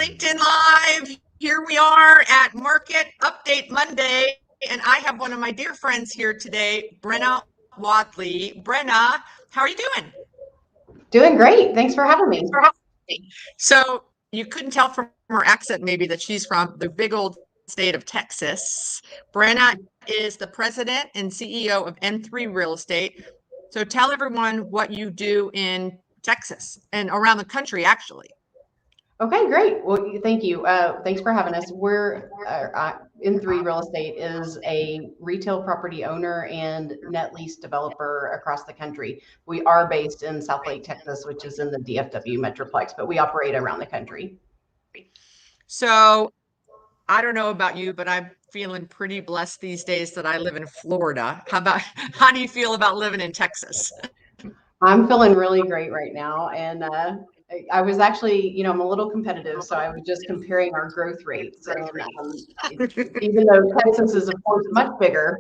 LinkedIn Live. Here we are at Market Update Monday, and I have one of my dear friends here today, Brenna Wadleigh. Brenna, how are you doing? Doing great. Thanks for having me. So you couldn't tell from her accent maybe that she's from the big old state of Texas. Brenna is the president and CEO of M3 Real Estate. So tell everyone what you do in Texas and around the country, actually. Okay, great. Well, thank you. Thanks for having us. We're M3 Real Estate is a retail property owner and net lease developer across the country. We are based in Southlake, Texas, which is in the DFW Metroplex, but we operate around the country. So I don't know about you, but I'm feeling pretty blessed these days that I live in Florida. How do you feel about living in Texas? I'm feeling really great right now. And I was actually, I'm a little competitive, so I was just comparing our growth rates. And even though Texas is, of course, much bigger,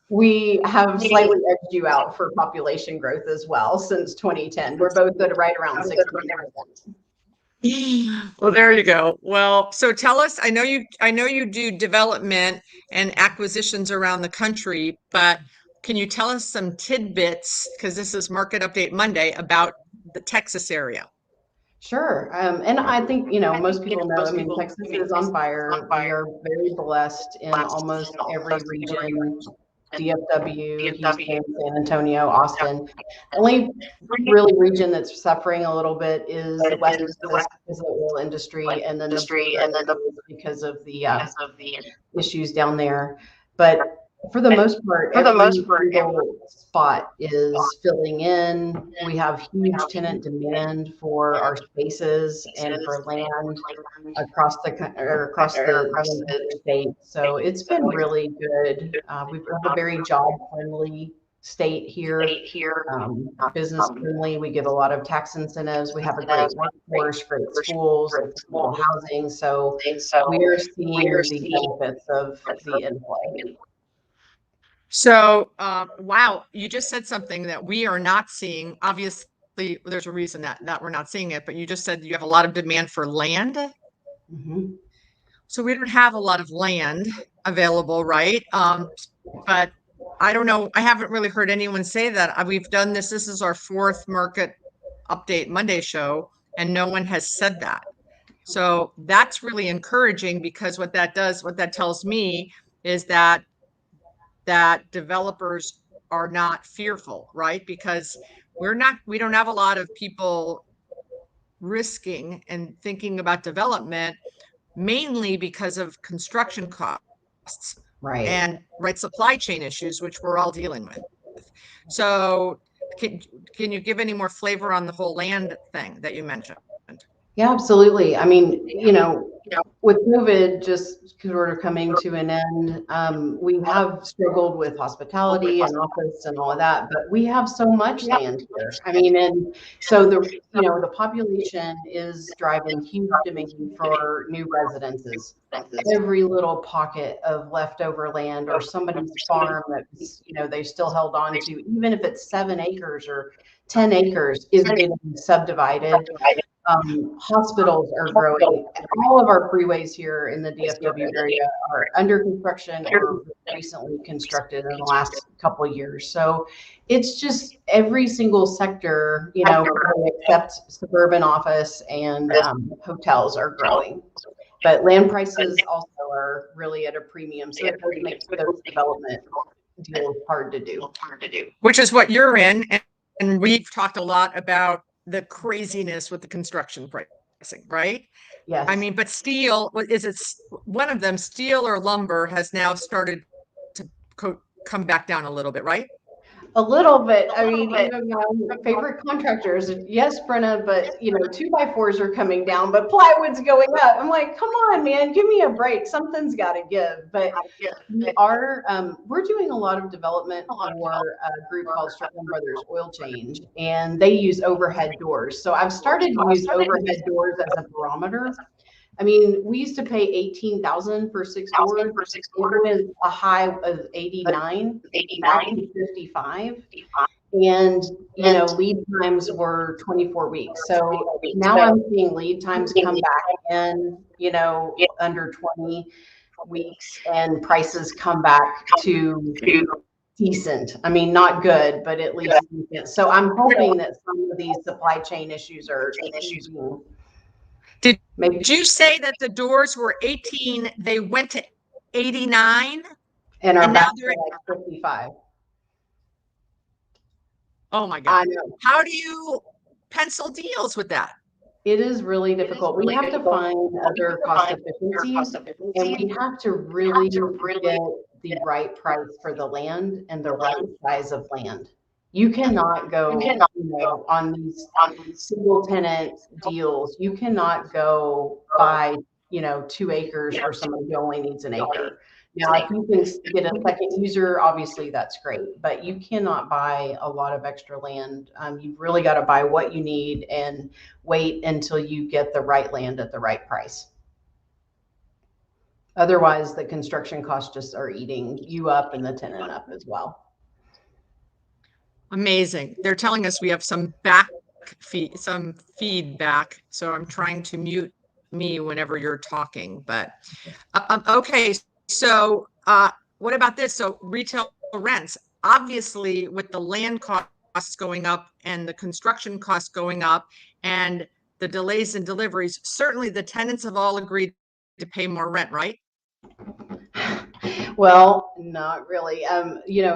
we have slightly edged you out for population growth as well since 2010. We're both at right around 60%. Well, there you go. Well, so tell us, I know you do development and acquisitions around the country, but can you tell us some tidbits, because this is Market Update Monday, about the Texas area? Sure. And I think, most people know, Texas is on fire. We are very blessed in almost every region, DFW, Houston, San Antonio, Austin. The only really region that's suffering a little bit is the West Texas because of the oil industry, and then because of the issues down there. But for the most part, every spot is filling in. We have huge tenant demand for our spaces and for land across the state. So it's been really good. We've got a very job-friendly state here, business-friendly. We give a lot of tax incentives. We have a great workforce, great schools, affordable housing. So we are seeing the benefits of the inflow. So, wow, you just said something that we are not seeing. Obviously, there's a reason that we're not seeing it, but you just said you have a lot of demand for land. Mm-hmm. So we don't have a lot of land available, right? But I don't know. I haven't really heard anyone say that. We've done this. This is our fourth Market Update Monday show, and no one has said that. So that's really encouraging, because what that tells me is that developers are not fearful, right? Because we don't have a lot of people risking and thinking about development, mainly because of construction costs, right? And supply chain issues, which we're all dealing with. So can you give any more flavor on the whole land thing that you mentioned? Yeah, absolutely. With COVID just sort of coming to an end, we have struggled with hospitality and office and all of that, but we have so much land here. And so the population is driving huge demand for new residences. Every little pocket of leftover land or somebody's farm that they still held on to, even if it's 7 acres or 10 acres, is getting subdivided. Hospitals are growing. All of our freeways here in the DFW area are under construction or recently constructed in the last couple of years. So it's just every single sector, except suburban office and hotels are growing. But land prices also are really at a premium. So it does make those development deals hard to do. Which is what you're in. And we've talked a lot about the craziness with the construction pricing, right? Yes. But steel, one of them, steel or lumber, has now started to come back down a little bit, right? A little bit. Favorite contractors, yes, Brenna, but 2x4s are coming down, but plywood's going up. I'm like, come on, man, give me a break. Something's got to give. But we're doing a lot of development for a group called Strickland Brothers Oil Change, and they use overhead doors. So I've started to use overhead doors as a barometer. We used to pay $18,000 for 6 doors. It was a high of 89, 55. And, lead times were 24 weeks. So now I'm seeing lead times come back in, under 20 weeks, and prices come back to decent. I mean, not good, but at least decent. So I'm hoping that some of these supply chain issues are easing. Did Maybe. you say that the doors were 18, they went to 89? And are And now back they're to like 55. Oh my I God. know. How do you pencil deals with that? It is really difficult. We have to find other cost efficiencies, and we have to really get the right price for the land and the right size of land. You cannot go, on these single tenant deals. You cannot go buy, 2 acres for somebody who only needs an acre. Now, if you can get a second user, obviously that's great, but you cannot buy a lot of extra land. You've really got to buy what you need and wait until you get the right land at the right price. Otherwise, the construction costs just are eating you up and the tenant up as well. Amazing. They're telling us we have some feedback. So I'm trying to mute me whenever you're talking, but okay. So what about this? So retail rents, obviously with the land costs going up and the construction costs going up and the delays in deliveries, certainly the tenants have all agreed to pay more rent, right? Well, not really.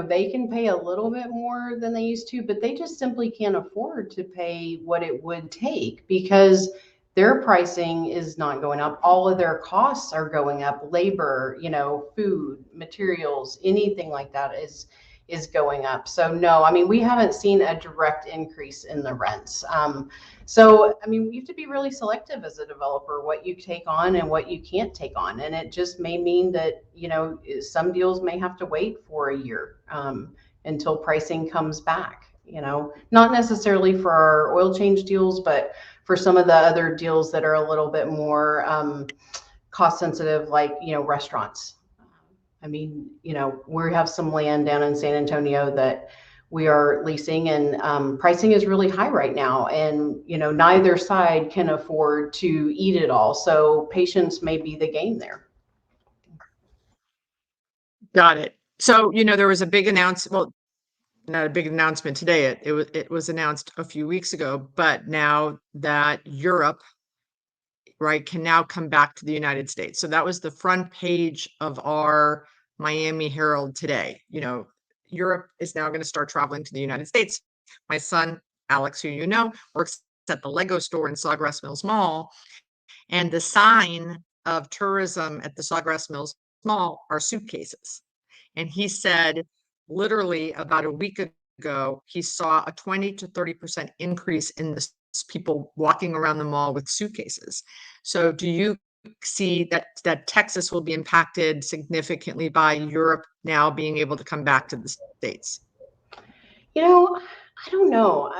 They can pay a little bit more than they used to, but they just simply can't afford to pay what it would take because their pricing is not going up. All of their costs are going up. Labor, food, materials, anything like that is going up. So no, I mean, we haven't seen a direct increase in the rents. So, I mean, you have to be really selective as a developer, what you take on and what you can't take on. And it just may mean that, some deals may have to wait for a year until pricing comes back, not necessarily for our oil change deals, but for some of the other deals that are a little bit more cost sensitive, like, restaurants. I mean, we have some land down in San Antonio that we are leasing, and pricing is really high right now. And, neither side can afford to eat it all. So patience may be the game there. Got it. So, there was a big announcement. Well, not a big announcement today. It was announced a few weeks ago, but now that Europe, right, can now come back to the United States. So that was the front page of our Miami Herald today. Europe is now going to start traveling to the United States. My son, Alex, who works at the Lego store in Sawgrass Mills Mall, and the sign of tourism at the Sawgrass Mills Mall are suitcases. And he said, literally about a week ago, he saw a 20 to 30% increase in the people walking around the mall with suitcases. So do you see that Texas will be impacted significantly by Europe now being able to come back to the States? I don't know.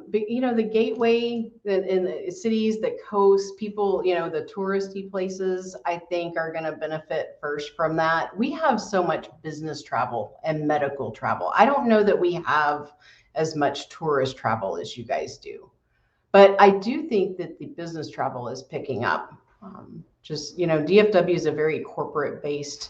But the gateway in the cities, the coast, people, the touristy places, I think are going to benefit first from that. We have so much business travel and medical travel. I don't know that we have as much tourist travel as you guys do. But I do think that the business travel is picking up. DFW is a very corporate based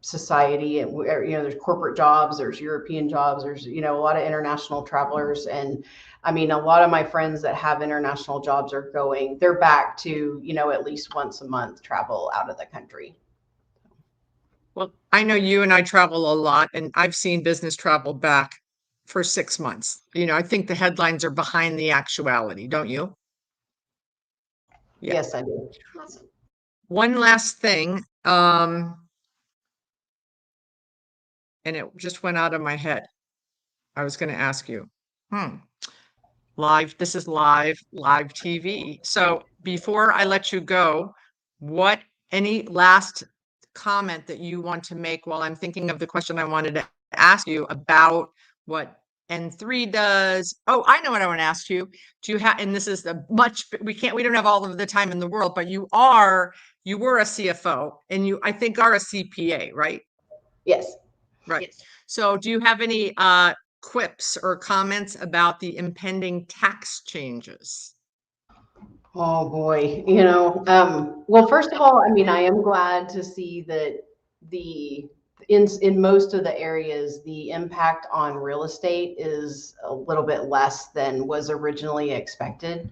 society, and there's corporate jobs, there's European jobs, there's a lot of international travelers. And I mean, a lot of my friends that have international jobs they're back to at least once a month travel out of the country. Well, I know you and I travel a lot, and I've seen business travel back for 6 months. I think the headlines are behind the actuality, don't you? Yeah. Yes, I do. One last thing, and it just went out of my head. I was going to ask you. This is live TV. So before I let you go, any last comment that you want to make while I'm thinking of the question I wanted to ask you about what N3 does? Oh, I know what I want to ask you. Do you have, and this is we don't have all of the time in the world, but you were a CFO, and I think are a CPA, right? Yes. Right. Yes. So do you have any quips or comments about the impending tax changes? Oh boy, well, first of all, I mean, I am glad to see that the in most of the areas, the impact on real estate is a little bit less than was originally expected.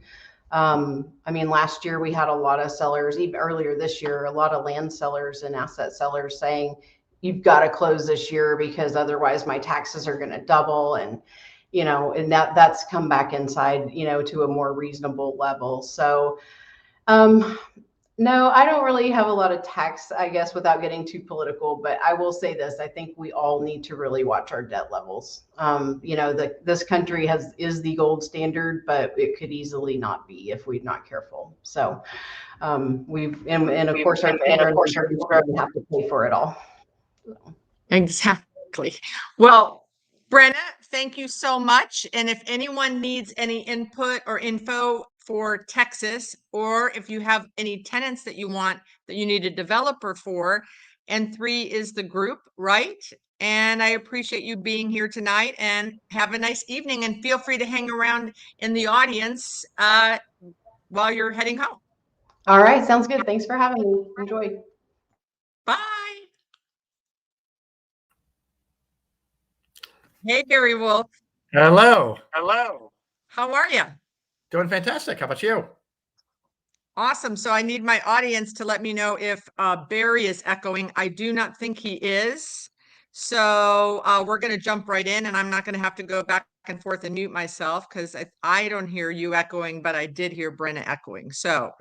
I mean, last year we had a lot of sellers, even earlier this year, a lot of land sellers and asset sellers saying, you've got to close this year because otherwise my taxes are going to double. And that's come back inside, to a more reasonable level. So, um, no, I don't really have a lot of tax, I guess, without getting too political, but I will say this, I think we all need to really watch our debt levels. This country is the gold standard, but it could easily not be if we're not careful. So, and of course our children have to pay for it all. Exactly. Well, Brenna, thank you so much. And if anyone needs any input or info for Texas, or if you have any tenants that you need a developer for, N3 is the group, right? And I appreciate you being here tonight, and have a nice evening, and feel free to hang around in the audience while you're heading home. All right. Sounds good. Thanks for having me. Enjoy. Bye. Hey, Gary Wolfe. Hello. How are you? Doing fantastic. How about you? Awesome. So I need my audience to let me know if Barry is echoing. I do not think he is. So we're going to jump right in, and I'm not going to have to go back and forth and mute myself because I don't hear you echoing, but I did hear Brenna echoing. So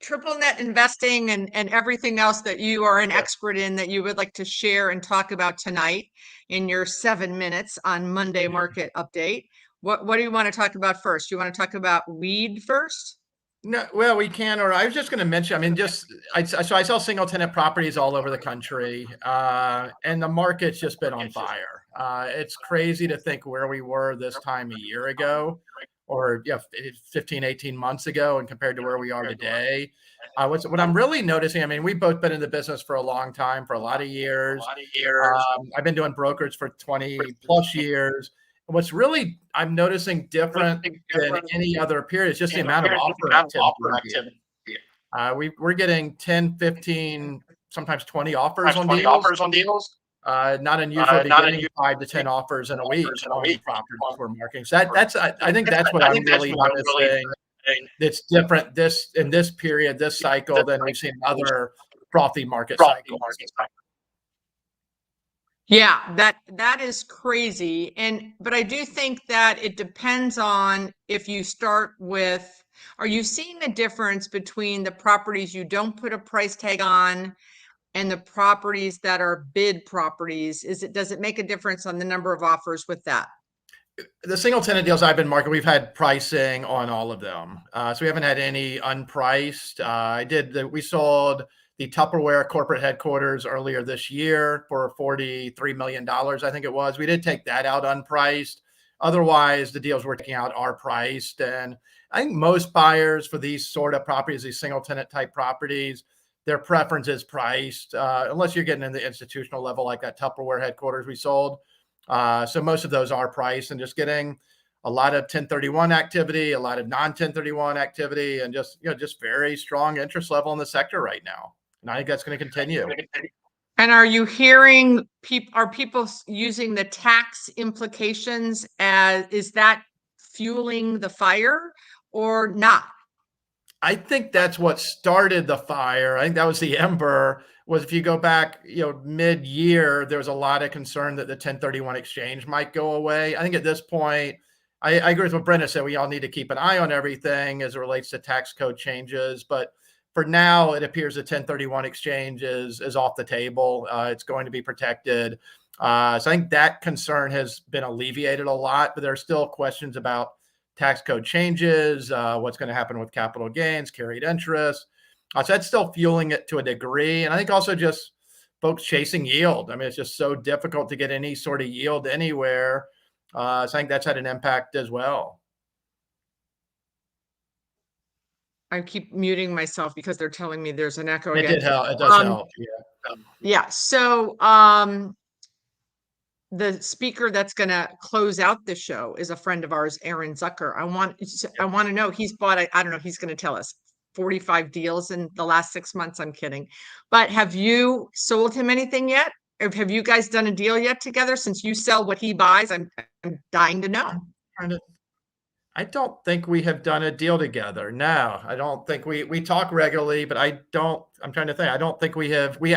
triple net investing and everything else that you are an expert in that you would like to share and talk about tonight in your 7 minutes on Monday Market Update. What do you want to talk about first? You want to talk about weed first? No, well, we can, or I was just going to mention, I mean, I sell single tenant properties all over the country, and the market's just been on fire. It's crazy to think where we were this time a year ago, or 15, 18 months ago, and compared to where we are today. What I'm really noticing, I mean, we've both been in the business for a long time, for a lot of years. I've been doing brokerage for 20 plus years. What's really I'm noticing different than any other period is just the amount of offer activity. We're getting 10, 15, sometimes 20 offers on deals. Not unusual to be getting 5 to 10 offers in a week on the properties we're marketing. So I think that's what I'm really noticing. That's different in this period, this cycle, than we've seen other frothy market cycles. Yeah, that is crazy. But I do think that it depends on if you start with, are you seeing a difference between the properties you don't put a price tag on and the properties that are bid properties? Does it make a difference on the number of offers with that? The single tenant deals I've been marketing, we've had pricing on all of them. So we haven't had any unpriced. We sold the Tupperware corporate headquarters earlier this year for $43 million, I think it was. We did take that out unpriced. Otherwise, the deals we're taking out are priced. And I think most buyers for these sort of properties, these single tenant type properties, their preference is priced, unless you're getting in the institutional level like that Tupperware headquarters we sold. So most of those are priced, and just getting a lot of 1031 activity, a lot of non-1031 activity, and just very strong interest level in the sector right now. And I think that's going to continue. And are you hearing are people using the tax implications is that fueling the fire or not? I think that's what started the fire. I think that was the ember. Was if you go back, mid-year, there was a lot of concern that the 1031 exchange might go away. I think at this point, I agree with what Brenna said. We all need to keep an eye on everything as it relates to tax code changes. But for now, it appears the 1031 exchange is off the table. It's going to be protected. So I think that concern has been alleviated a lot, but there are still questions about tax code changes, what's going to happen with capital gains, carried interest. So that's still fueling it to a degree. And I think also just folks chasing yield. I mean, it's just so difficult to get any sort of yield anywhere. So I think that's had an impact as well. I keep muting myself because they're telling me there's an echo again. It does help. Yeah. Yeah. So the speaker that's going to close out the show is a friend of ours, Aaron Zucker. I want to know, he's bought, I don't know, he's going to tell us 45 deals in the last 6 months. I'm kidding. But have you sold him anything yet? Or have you guys done a deal yet together? Since you sell what he buys, I'm dying to know. I don't think we have done a deal together. No, I don't think we talk regularly, but I'm trying to think. I don't think we have. We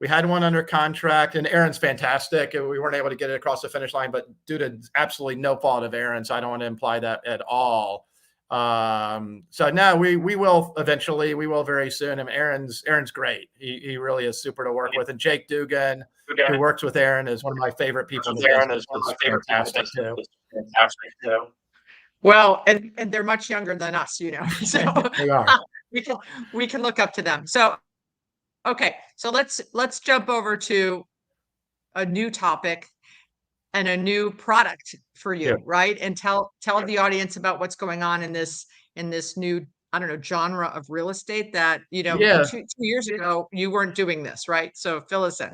had one under contract, and Aaron's fantastic. We weren't able to get it across the finish line, but due to absolutely no fault of Aaron, so I don't want to imply that at all. So no, we will eventually. We will very soon. And Aaron's great. He really is super to work with. And Jake Dugan, who works with Aaron, is one of my favorite people. Aaron is fantastic too. Well, and they're much younger than us, so They are. we can look up to them. So, okay, so let's jump over to a new topic and a new product for you, right? And tell the audience about what's going on in this new, I don't know, genre of real estate that, 2 years ago, you weren't doing this, right? So fill us in.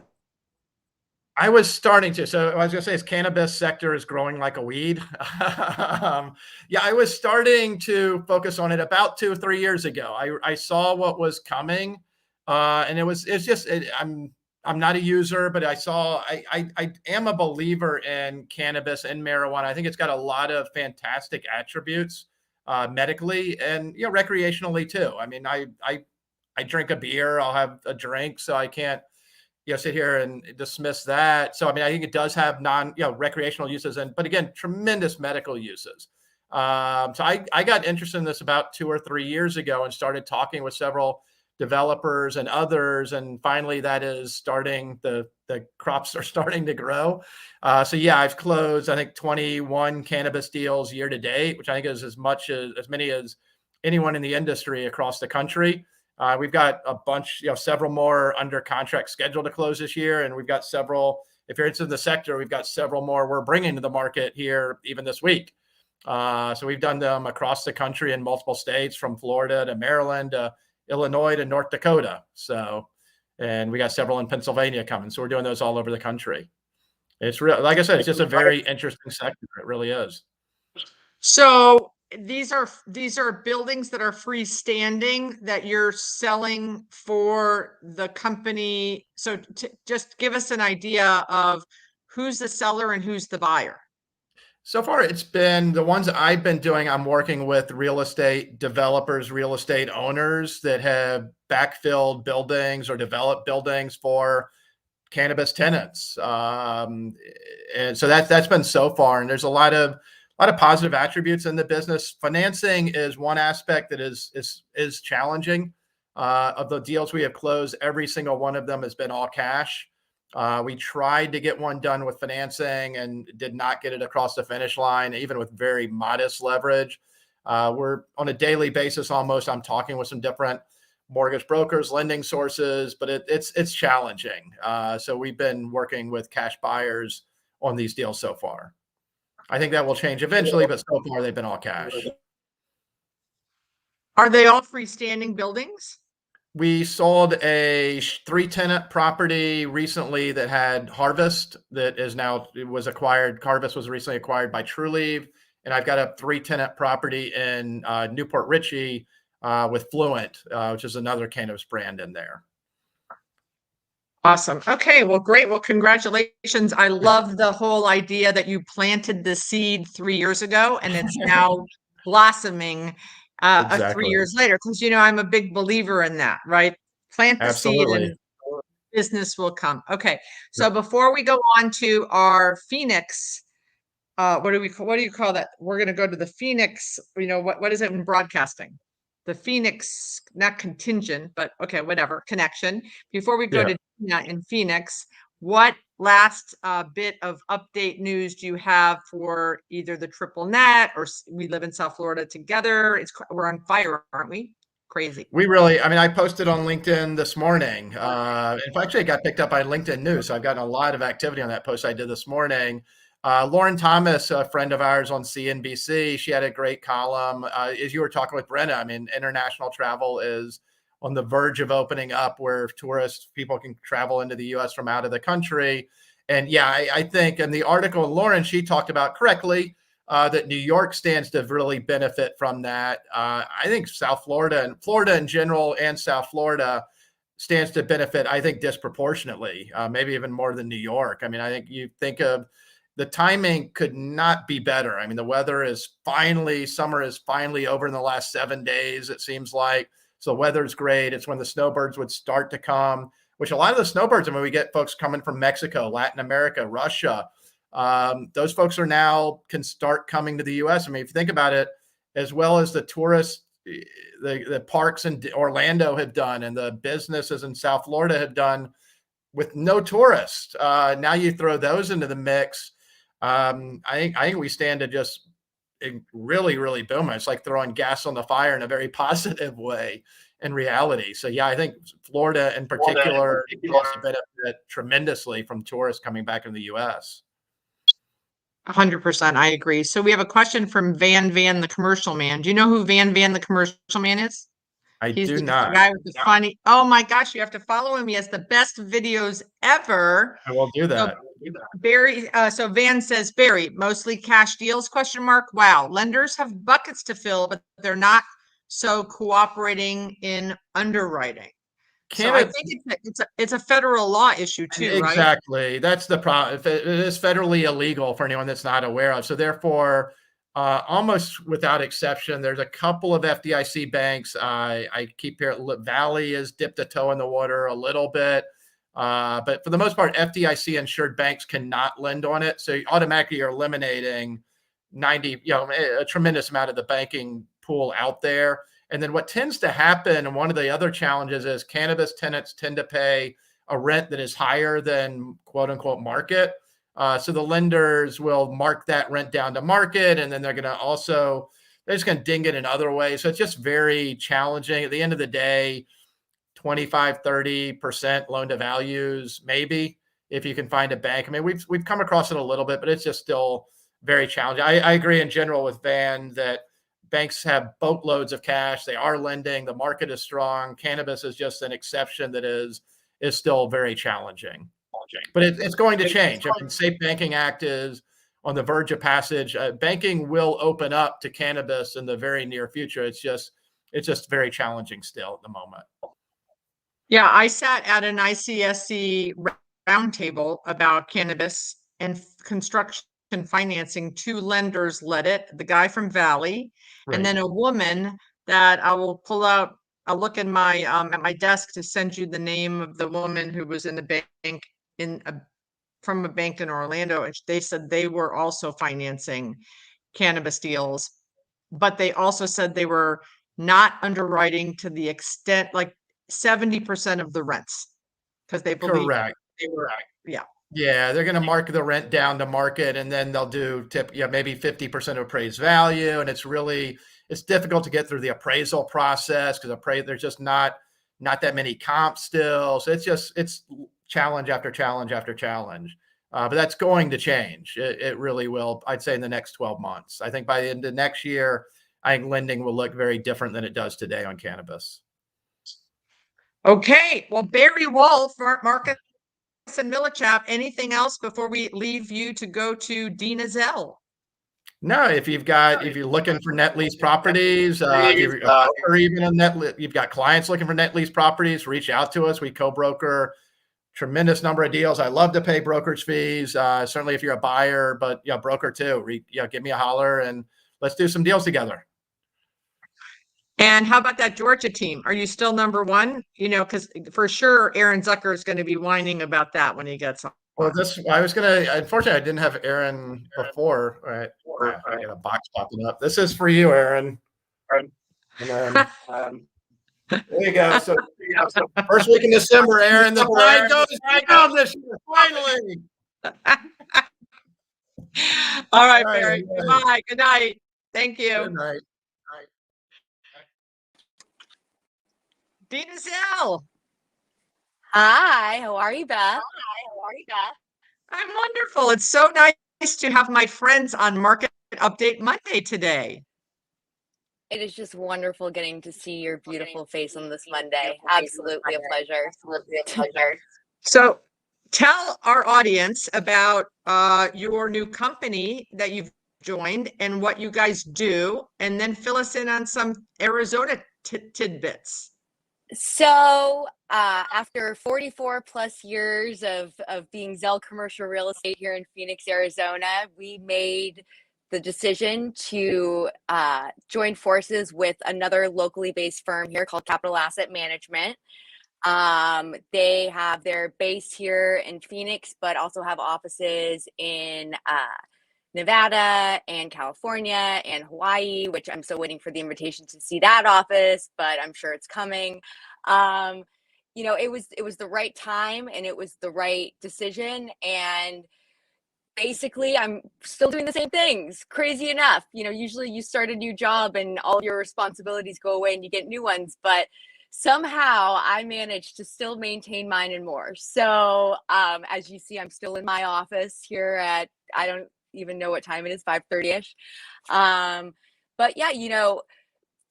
I was starting to. So I was going to say, his cannabis sector is growing like a weed. I was starting to focus on it about 2 or 3 years ago. I saw what was coming, and I'm not a user, but I am a believer in cannabis and marijuana. I think it's got a lot of fantastic attributes, medically and recreationally too. I mean, I drink a beer, I'll have a drink, so I can't sit here and dismiss that. So, I mean, I think it does have recreational uses, but again, tremendous medical uses. So I got interested in this about 2 or 3 years ago and started talking with several developers and others. And finally that is starting, the crops are starting to grow. So I've closed, I think 21 cannabis deals year to date, which I think is as many as anyone in the industry across the country. We've got a bunch, several more under contract scheduled to close this year. And we've got several, if you're into the sector, we've got several more we're bringing to the market here even this week. So we've done them across the country in multiple states, from Florida to Maryland, Illinois to North Dakota. So, and we got several in Pennsylvania coming. So we're doing those all over the country. It's real, like I said, it's just a very interesting sector. It really is. So these are buildings that are freestanding that you're selling for the company. So just give us an idea of who's the seller and who's the buyer. So far, it's been the ones that I've been doing. I'm working with real estate developers, real estate owners that have backfilled buildings or developed buildings for cannabis tenants. And so that's been so far. And there's a lot of positive attributes in the business. Financing is one aspect that is challenging. Of the deals we have closed, every single one of them has been all cash. We tried to get one done with financing and did not get it across the finish line, even with very modest leverage. We're on a daily basis almost. I'm talking with some different mortgage brokers, lending sources, but it's challenging. So we've been working with cash buyers on these deals so far. I think that will change eventually, but so far they've been all cash. Are they all freestanding buildings? We sold a 3-tenant property recently that had Harvest was acquired. Harvest was recently acquired by Trulieve. And I've got a 3-tenant property in Newport Richey with Fluent, which is another cannabis brand in there. Awesome. Okay. Well, great. Well, congratulations. I love the whole idea that you planted the seed 3 years ago and it's now blossoming Exactly. 3 years later. Because, I'm a big believer in that, right? Plant the seed and business will come. Okay. So before we go on to our Phoenix, what do you call that? We're going to go to the Phoenix, what is it in broadcasting? The Phoenix, not contingent, but okay, whatever, connection. Before we go to Dena in Phoenix, what last bit of update news do you have for either the triple net or we live in South Florida together? We're on fire, aren't we? Crazy. I posted on LinkedIn this morning. In fact, it got picked up by LinkedIn News. So I've gotten a lot of activity on that post I did this morning. Lauren Thomas, a friend of ours on CNBC, she had a great column. As you were talking with Brenna, international travel is on the verge of opening up, where people can travel into the U.S. from out of the country. And yeah, I think in the article, Lauren, she talked about correctly that New York stands to really benefit from that. I think South Florida and Florida in general and South Florida stands to benefit, I think, disproportionately, maybe even more than New York. I mean, I think you think of the timing could not be better. I mean, the weather is finally, summer is finally over in the last 7 days, it seems like. So the weather's great. It's when the snowbirds would start to come, which a lot of the snowbirds, I mean, we get folks coming from Mexico, Latin America, Russia. Those folks are now can start coming to the U.S. I mean, if you think about it, as well as the tourists, the parks in Orlando have done, and the businesses in South Florida have done with no tourists. Now you throw those into the mix. I think we stand to just really, really boom. It's like throwing gas on the fire in a very positive way in reality. So yeah, I think Florida in particular also benefit tremendously from tourists coming back in the U.S. 100%. I agree. So we have a question from Van the commercial man. Do you know who Van the commercial man is? He's the not. guy with the funny. Oh my gosh, you have to follow him. He has the best videos ever. I will do that. Barry, so Van says, Barry, mostly cash deals, question mark. Wow. Lenders have buckets to fill, but they're not so cooperating in underwriting. So I think it's a federal law issue too, right? Exactly. That's the problem. It is federally illegal for anyone that's not aware of. So therefore, almost without exception, there's a couple of FDIC banks. I keep hearing Valley has dipped a toe in the water a little bit. But for the most part, FDIC insured banks cannot lend on it. So automatically you're eliminating a tremendous amount of the banking pool out there. And then what tends to happen, and one of the other challenges is cannabis tenants tend to pay a rent that is higher than quote unquote market. So the lenders will mark that rent down to market, and then they're just going to ding it in other ways. So it's just very challenging. At the end of the day, 25, 30% loan to values, maybe, if you can find a bank. I mean, we've come across it a little bit, but it's just still very challenging. I agree in general with Van that banks have boatloads of cash. They are lending. The market is strong. Cannabis is just an exception that is still very challenging. But it's going to change. I mean, Safe Banking Act is on the verge of passage. Banking will open up to cannabis in the very near future. It's just very challenging still at the moment. Yeah, I sat at an ICSC roundtable about cannabis and construction financing. 2 lenders led it, the guy from Valley, Right. and then a woman that I will pull out. I'll look in my at my desk to send you the name of the woman who was in the bank from a bank in Orlando, and they said they were also financing cannabis deals, but they also said they were not underwriting to the extent, like 70% of the rents, because they believe Correct. they were, yeah. Yeah, they're going to mark the rent down to market, and then they'll do maybe 50% of appraised value. And it's difficult to get through the appraisal process because there's just not that many comps still. So it's challenge after challenge after challenge. But that's going to change. It really will. I'd say in the next 12 months. I think by the end of next year, I think lending will look very different than it does today on cannabis. Okay, well, Barry, Wolfe, Marcus and Millichap, anything else before we leave you to go to Dena, Zell? No, if you're looking for net lease properties, if you're or even you've got clients looking for net lease properties, reach out to us. We co-broker tremendous number of deals. I love to pay brokerage fees. Certainly if you're a buyer, but broker too. Give me a holler and let's do some deals together. And how about that Georgia team? Are you still number 1? Because for sure Aaron Zucker is going to be whining about that when he gets on. Well, unfortunately, I didn't have Aaron before. All right. I got a box popping up. This is for you, Aaron. And then, there you go. So first week in December, Aaron, the pride goes down this year, finally. All right, Barry. Goodbye. Good night. Thank you. Good night. Dena, Zell. Hi, how are you, Beth? I'm wonderful. It's so nice to have my friends on Market Update Monday today. It is just wonderful getting to see your beautiful face on this Monday. Absolutely a pleasure. So tell our audience about your new company that you've joined and what you guys do, and then fill us in on some Arizona tidbits. So, after 44 plus years of being Zell commercial real estate here in Phoenix, Arizona, we made the decision to join forces with another locally based firm here called Capital Asset Management. They have their base here in Phoenix, but also have offices in Nevada and California and Hawaii, which I'm still waiting for the invitation to see that office, but I'm sure it's coming. It was the right time and it was the right decision. And basically, I'm still doing the same things. Crazy enough, usually you start a new job and all your responsibilities go away and you get new ones, but somehow I managed to still maintain mine and more. So, as you see, I'm still in my office here at, I don't even know what time it is, 5:30ish. But yeah,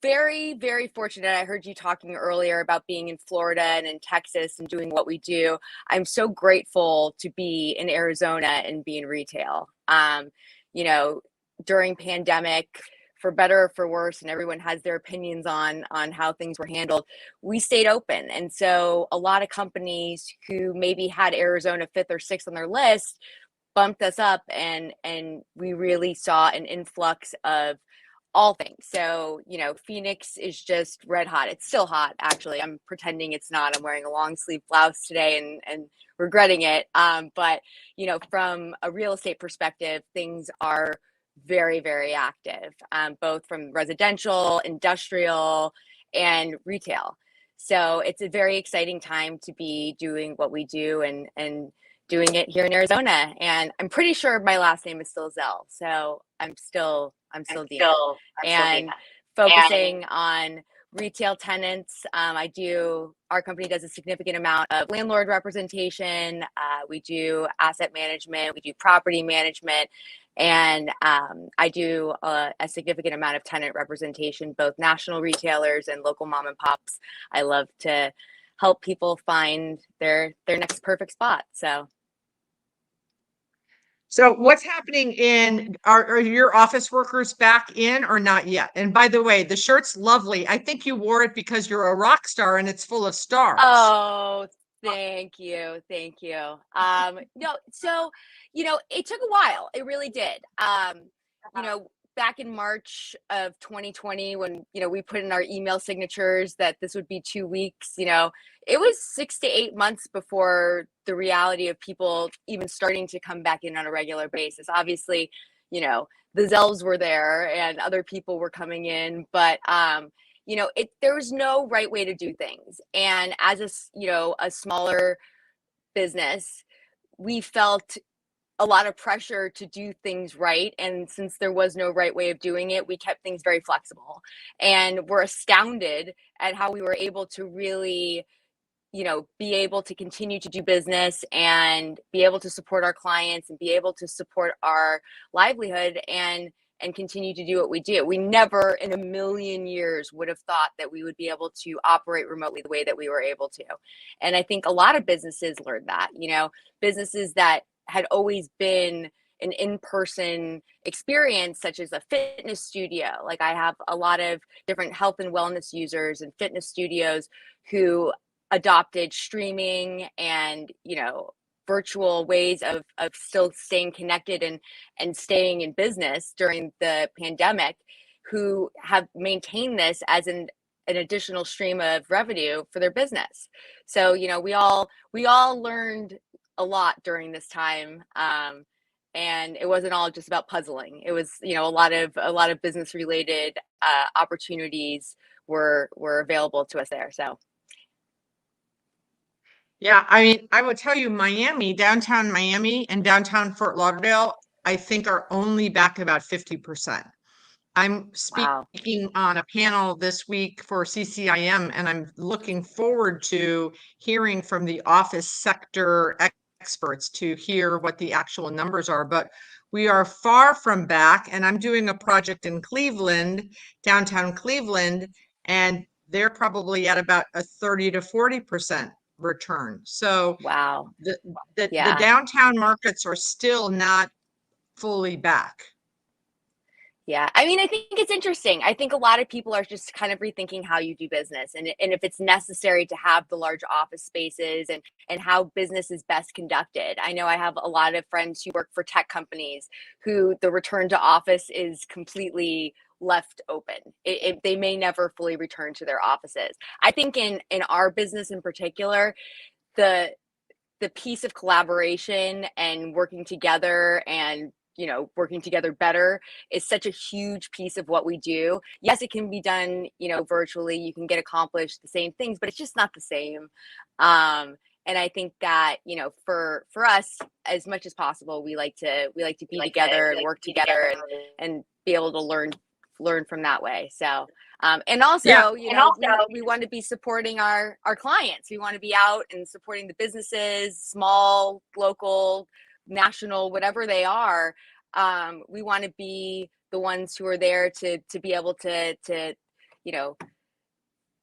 very, very fortunate. I heard you talking earlier about being in Florida and in Texas and doing what we do. I'm so grateful to be in Arizona and be in retail. During pandemic, for better or for worse, and everyone has their opinions on how things were handled, we stayed open. And so a lot of companies who maybe had Arizona 5th or 6th on their list bumped us up, and we really saw an influx of all things. So, Phoenix is just red hot. It's still hot, actually. I'm pretending it's not. I'm wearing a long sleeve blouse today and regretting it. But, from a real estate perspective, things are very, very active, both from residential, industrial, and retail. So it's a very exciting time to be doing what we do and doing it here in Arizona. And I'm pretty sure my last name is still Zell. So I'm still Dena. And focusing on retail tenants. Our company does a significant amount of landlord representation. We do asset management, we do property management, and I do a significant amount of tenant representation, both national retailers and local mom and pops. I love to help people find their next perfect spot. So what's happening are your office workers back in or not yet? And by the way, the shirt's lovely. I think you wore it because you're a rock star and it's full of stars. Oh, thank you. Thank you. No, so, it took a while. It really did. Back in March of 2020, when, we put in our email signatures that this would be 2 weeks, it was 6 to 8 months before the reality of people even starting to come back in on a regular basis. Obviously, the Zells were there and other people were coming in, but, there was no right way to do things. And as a smaller business, we felt a lot of pressure to do things right. And since there was no right way of doing it, we kept things very flexible. And we're astounded at how we were able to really, be able to continue to do business and be able to support our clients and be able to support our livelihood and continue to do what we do. We never in a million years would have thought that we would be able to operate remotely the way that we were able to. And I think a lot of businesses learned that, businesses that had always been an in-person experience, such as a fitness studio. Like I have a lot of different health and wellness users and fitness studios who adopted streaming and, virtual ways of still staying connected and staying in business during the pandemic, who have maintained this as an additional stream of revenue for their business. So, we all learned a lot during this time. And it wasn't all just about puzzling. It was, a lot of business related opportunities were available to us there. So. Yeah, I mean, I will tell you, downtown Miami and downtown Fort Lauderdale, I think are only back about 50%. I'm speaking on a panel this week for CCIM, and I'm looking forward to hearing from the office sector experts to hear what the actual numbers are. But we are far from back, and I'm doing a project in Cleveland, downtown Cleveland, and they're probably at about a 30 to 40% return. So Wow. the Yeah. downtown markets are still not fully back. Yeah. I mean, I think it's interesting. I think a lot of people are just kind of rethinking how you do business and if it's necessary to have the large office spaces and how business is best conducted. I know I have a lot of friends who work for tech companies who the return to office is completely left open. They may never fully return to their offices. I think in our business in particular, the piece of collaboration and working together and working together better is such a huge piece of what we do. Yes, it can be done, virtually. You can get accomplished the same things, but it's just not the same. And I think that, for us, as much as possible, we like to be together and work together and be able to learn from that way. So, and also, we want to be supporting our clients. We want to be out and supporting the businesses, small, local, national, whatever they are. We want to be the ones who are there to be able to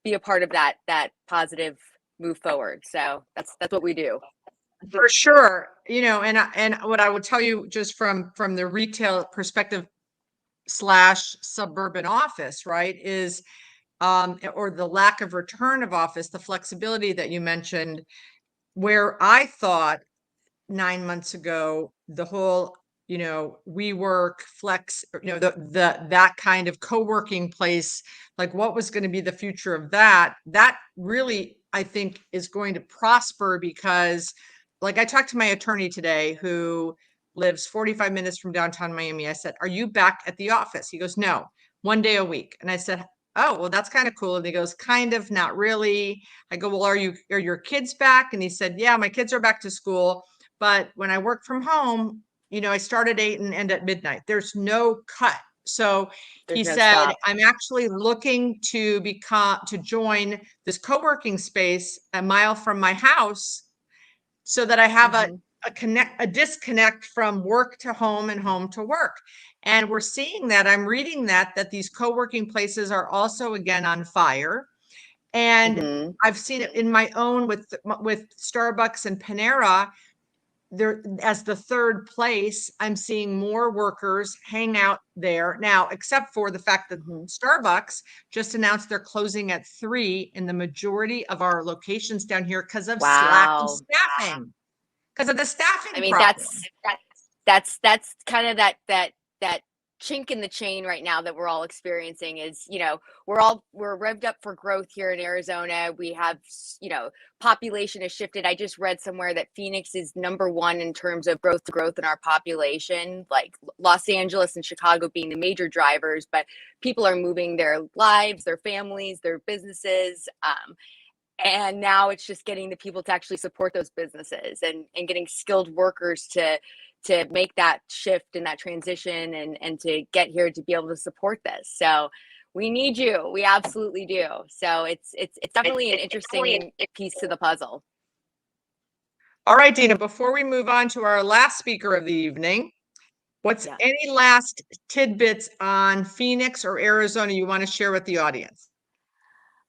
be a part of that positive move forward. So that's what we do. For sure. And what I would tell you just from the retail perspective / suburban office, right, is or the lack of return of office, the flexibility that you mentioned, where I thought 9 months ago, the whole, WeWork, Flex, that kind of co-working place, like what was going to be the future of that really, I think, is going to prosper because, like, I talked to my attorney today who lives 45 minutes from downtown Miami. I said, "Are you back at the office?" He goes, "No, 1 day a week." And I said, "Oh, well, that's kind of cool." And he goes, "Kind of, not really." I go, "Well, are your kids back?" And he said, "Yeah, my kids are back to school. But when I work from home, I start at 8 and end at midnight. There's no cut." So he said, "I'm actually looking to join this co-working space a mile from my house so that I have a disconnect from work to home and home to work." And we're seeing that. I'm reading that these co-working places are also again on fire. And I've seen it in my own with Starbucks and Panera. There, as the third place, I'm seeing more workers hang out there now, except for the fact that Starbucks just announced they're closing at 3 in the majority of our locations down here because of slack staffing. Because of the staffing. I mean, problem. that's kind of that chink in the chain right now that we're all experiencing is, we're revved up for growth here in Arizona. We have, population has shifted. I just read somewhere that Phoenix is #1 in terms of growth in our population, like Los Angeles and Chicago being the major drivers, but people are moving their lives, their families, their businesses. And now it's just getting the people to actually support those businesses and getting skilled workers to make that shift and that transition and to get here to be able to support this. So we need you. We absolutely do. So it's definitely an interesting piece to the puzzle. All right, Dena, before we move on to our last speaker of the evening, what's any last tidbits on Phoenix or Arizona you want to share with the audience?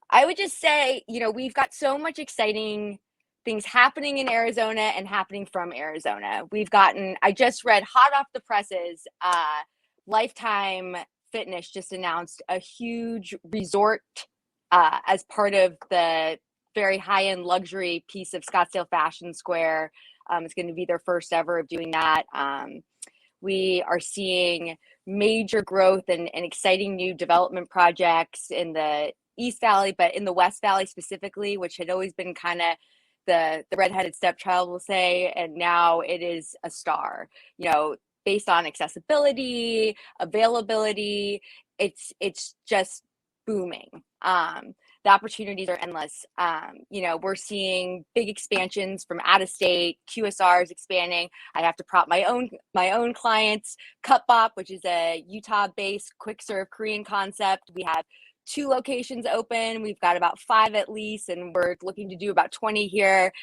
I would just say, we've got so much exciting things happening in Arizona and happening from Arizona. I just read hot off the presses, Lifetime Fitness just announced a huge resort as part of the very high-end luxury piece of Scottsdale Fashion Square. It's going to be their first ever of doing that. We are seeing major growth and exciting new development projects in the East Valley, but in the West Valley specifically, which had always been kind of the redheaded stepchild, we'll say, and now it is a star, based on accessibility, availability. It's just booming. The opportunities are endless. We're seeing big expansions from out of state, QSRs expanding. I have to prop my own clients, Cup Bop, which is a Utah-based quick serve Korean concept. We have 2 locations open. We've got about 5 at least, and we're looking to do about 20 here.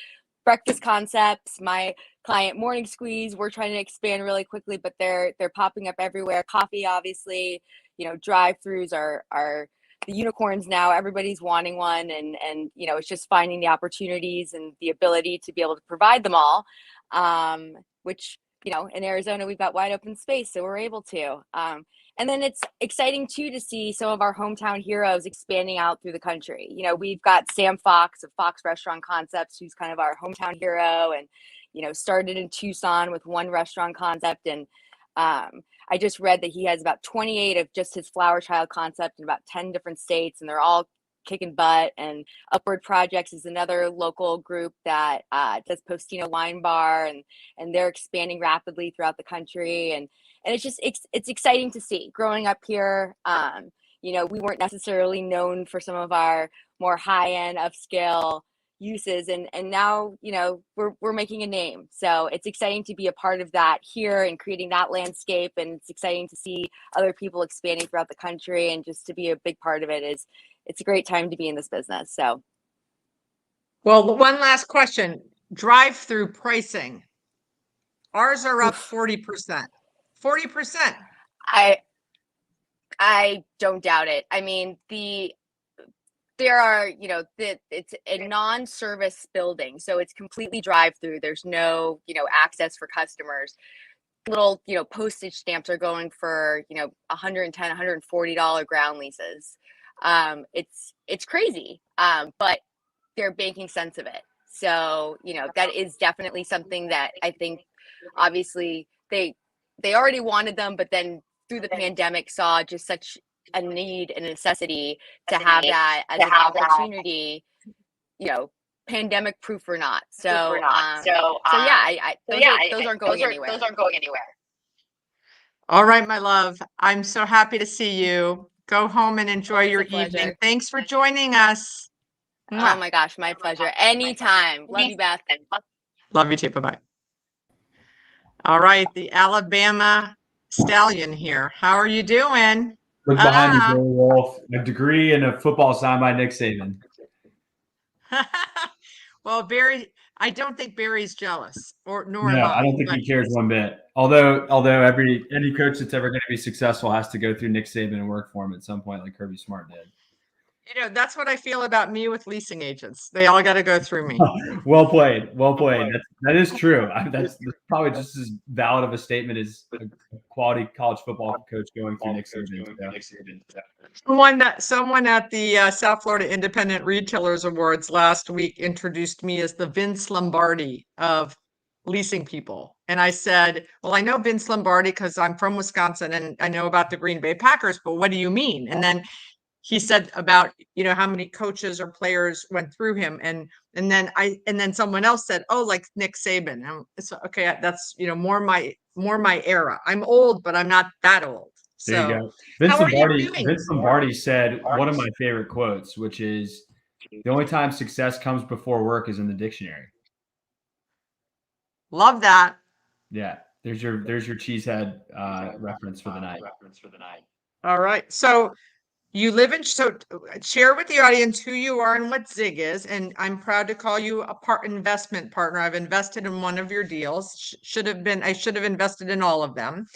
Breakfast concepts, my client Morning Squeeze, we're trying to expand really quickly, but they're popping up everywhere. Coffee, obviously, drive-throughs are unicorns now. Everybody's wanting one, and it's just finding the opportunities and the ability to be able to provide them all, which in Arizona we've got wide open space, so we're able to. And then it's exciting too to see some of our hometown heroes expanding out through the country. We've got Sam Fox of Fox Restaurant Concepts, who's kind of our hometown hero, and started in Tucson with one restaurant concept, and I just read that he has about 28 of just his Flower Child concept in about 10 different states, and they're all kicking butt. And Upward Projects is another local group that does Postino Wine Bar, and they're expanding rapidly throughout the country. And it's exciting to see. Growing up here, we weren't necessarily known for some of our more high-end upscale uses, and now we're making a name. So it's exciting to be a part of that here and creating that landscape, and it's exciting to see other people expanding throughout the country, and just to be a big part of it. It's a great time to be in this business. So, well, one last question: drive-through pricing. Ours are up 40%. 40%. I don't doubt it. I mean, there are, it's a non-service building, so it's completely drive-through. There's no, access for customers. Little, postage stamps are going for, $110, $140 ground leases. It's crazy, but they're making sense of it. So, that is definitely something that I think, obviously, they already wanted them, but then through the pandemic saw just such a need and a necessity to have that as an opportunity, pandemic proof or not. So yeah, those aren't going anywhere. All right, my love. I'm so happy to see you. Go home and enjoy your evening. Thanks for joining us. Oh my gosh, my pleasure. Anytime. Love you, Beth. Love you too. Bye-bye. All right, the Alabama Stallion here. How are you doing? Look behind me, Billy Wolfe. A degree in a football signed by Nick Saban. Well, Barry, I don't think Barry's jealous, nor am No, I. I don't think he cares one bit. Although any coach that's ever going to be successful has to go through Nick Saban and work for him at some point, like Kirby Smart did. That's what I feel about me with leasing agents. They all got to go through me. Well played. That is true. That's probably just as valid of a statement as a quality college football coach going through Nick Saban. Someone at the South Florida Independent Retailers Awards last week introduced me as the Vince Lombardi of leasing people. And I said, well, I know Vince Lombardi because I'm from Wisconsin and I know about the Green Bay Packers, but what do you mean? And then he said about, how many coaches or players went through him. And then someone else said, oh, like Nick Saban. So, okay, that's, more my era. I'm old, but I'm not that old. There you go. Vince Lombardi said one of my favorite quotes, which is, the only time success comes before work is in the dictionary. Love that. Yeah. There's your cheesehead reference for the night. All right. So you live share with the audience who you are and what Zig is. And I'm proud to call you a investment partner. I've invested in one of your deals. I should have invested in all of them.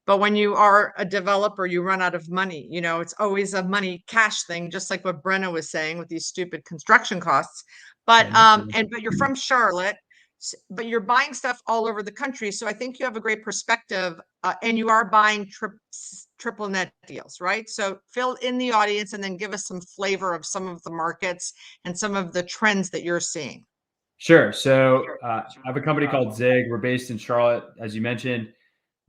But when you are a developer, you run out of money. It's always a money cash thing, just like what Brenna was saying with these stupid construction costs. But but you're from Charlotte, but you're buying stuff all over the country. So I think you have a great perspective, and you are buying triple net deals, right? So fill in the audience and then give us some flavor of some of the markets and some of the trends that you're seeing. Sure. So I have a company called Zig. We're based in Charlotte, as you mentioned.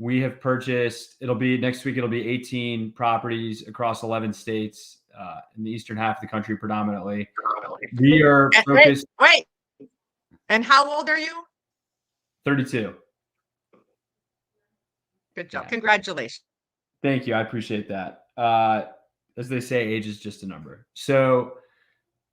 We have purchased, next week, it'll be 18 properties across 11 states in the eastern half of the country predominantly. We are focused. Wait. And how old are you? 32. Good job. Yeah. Congratulations. Thank you. I appreciate that. As they say, age is just a number. So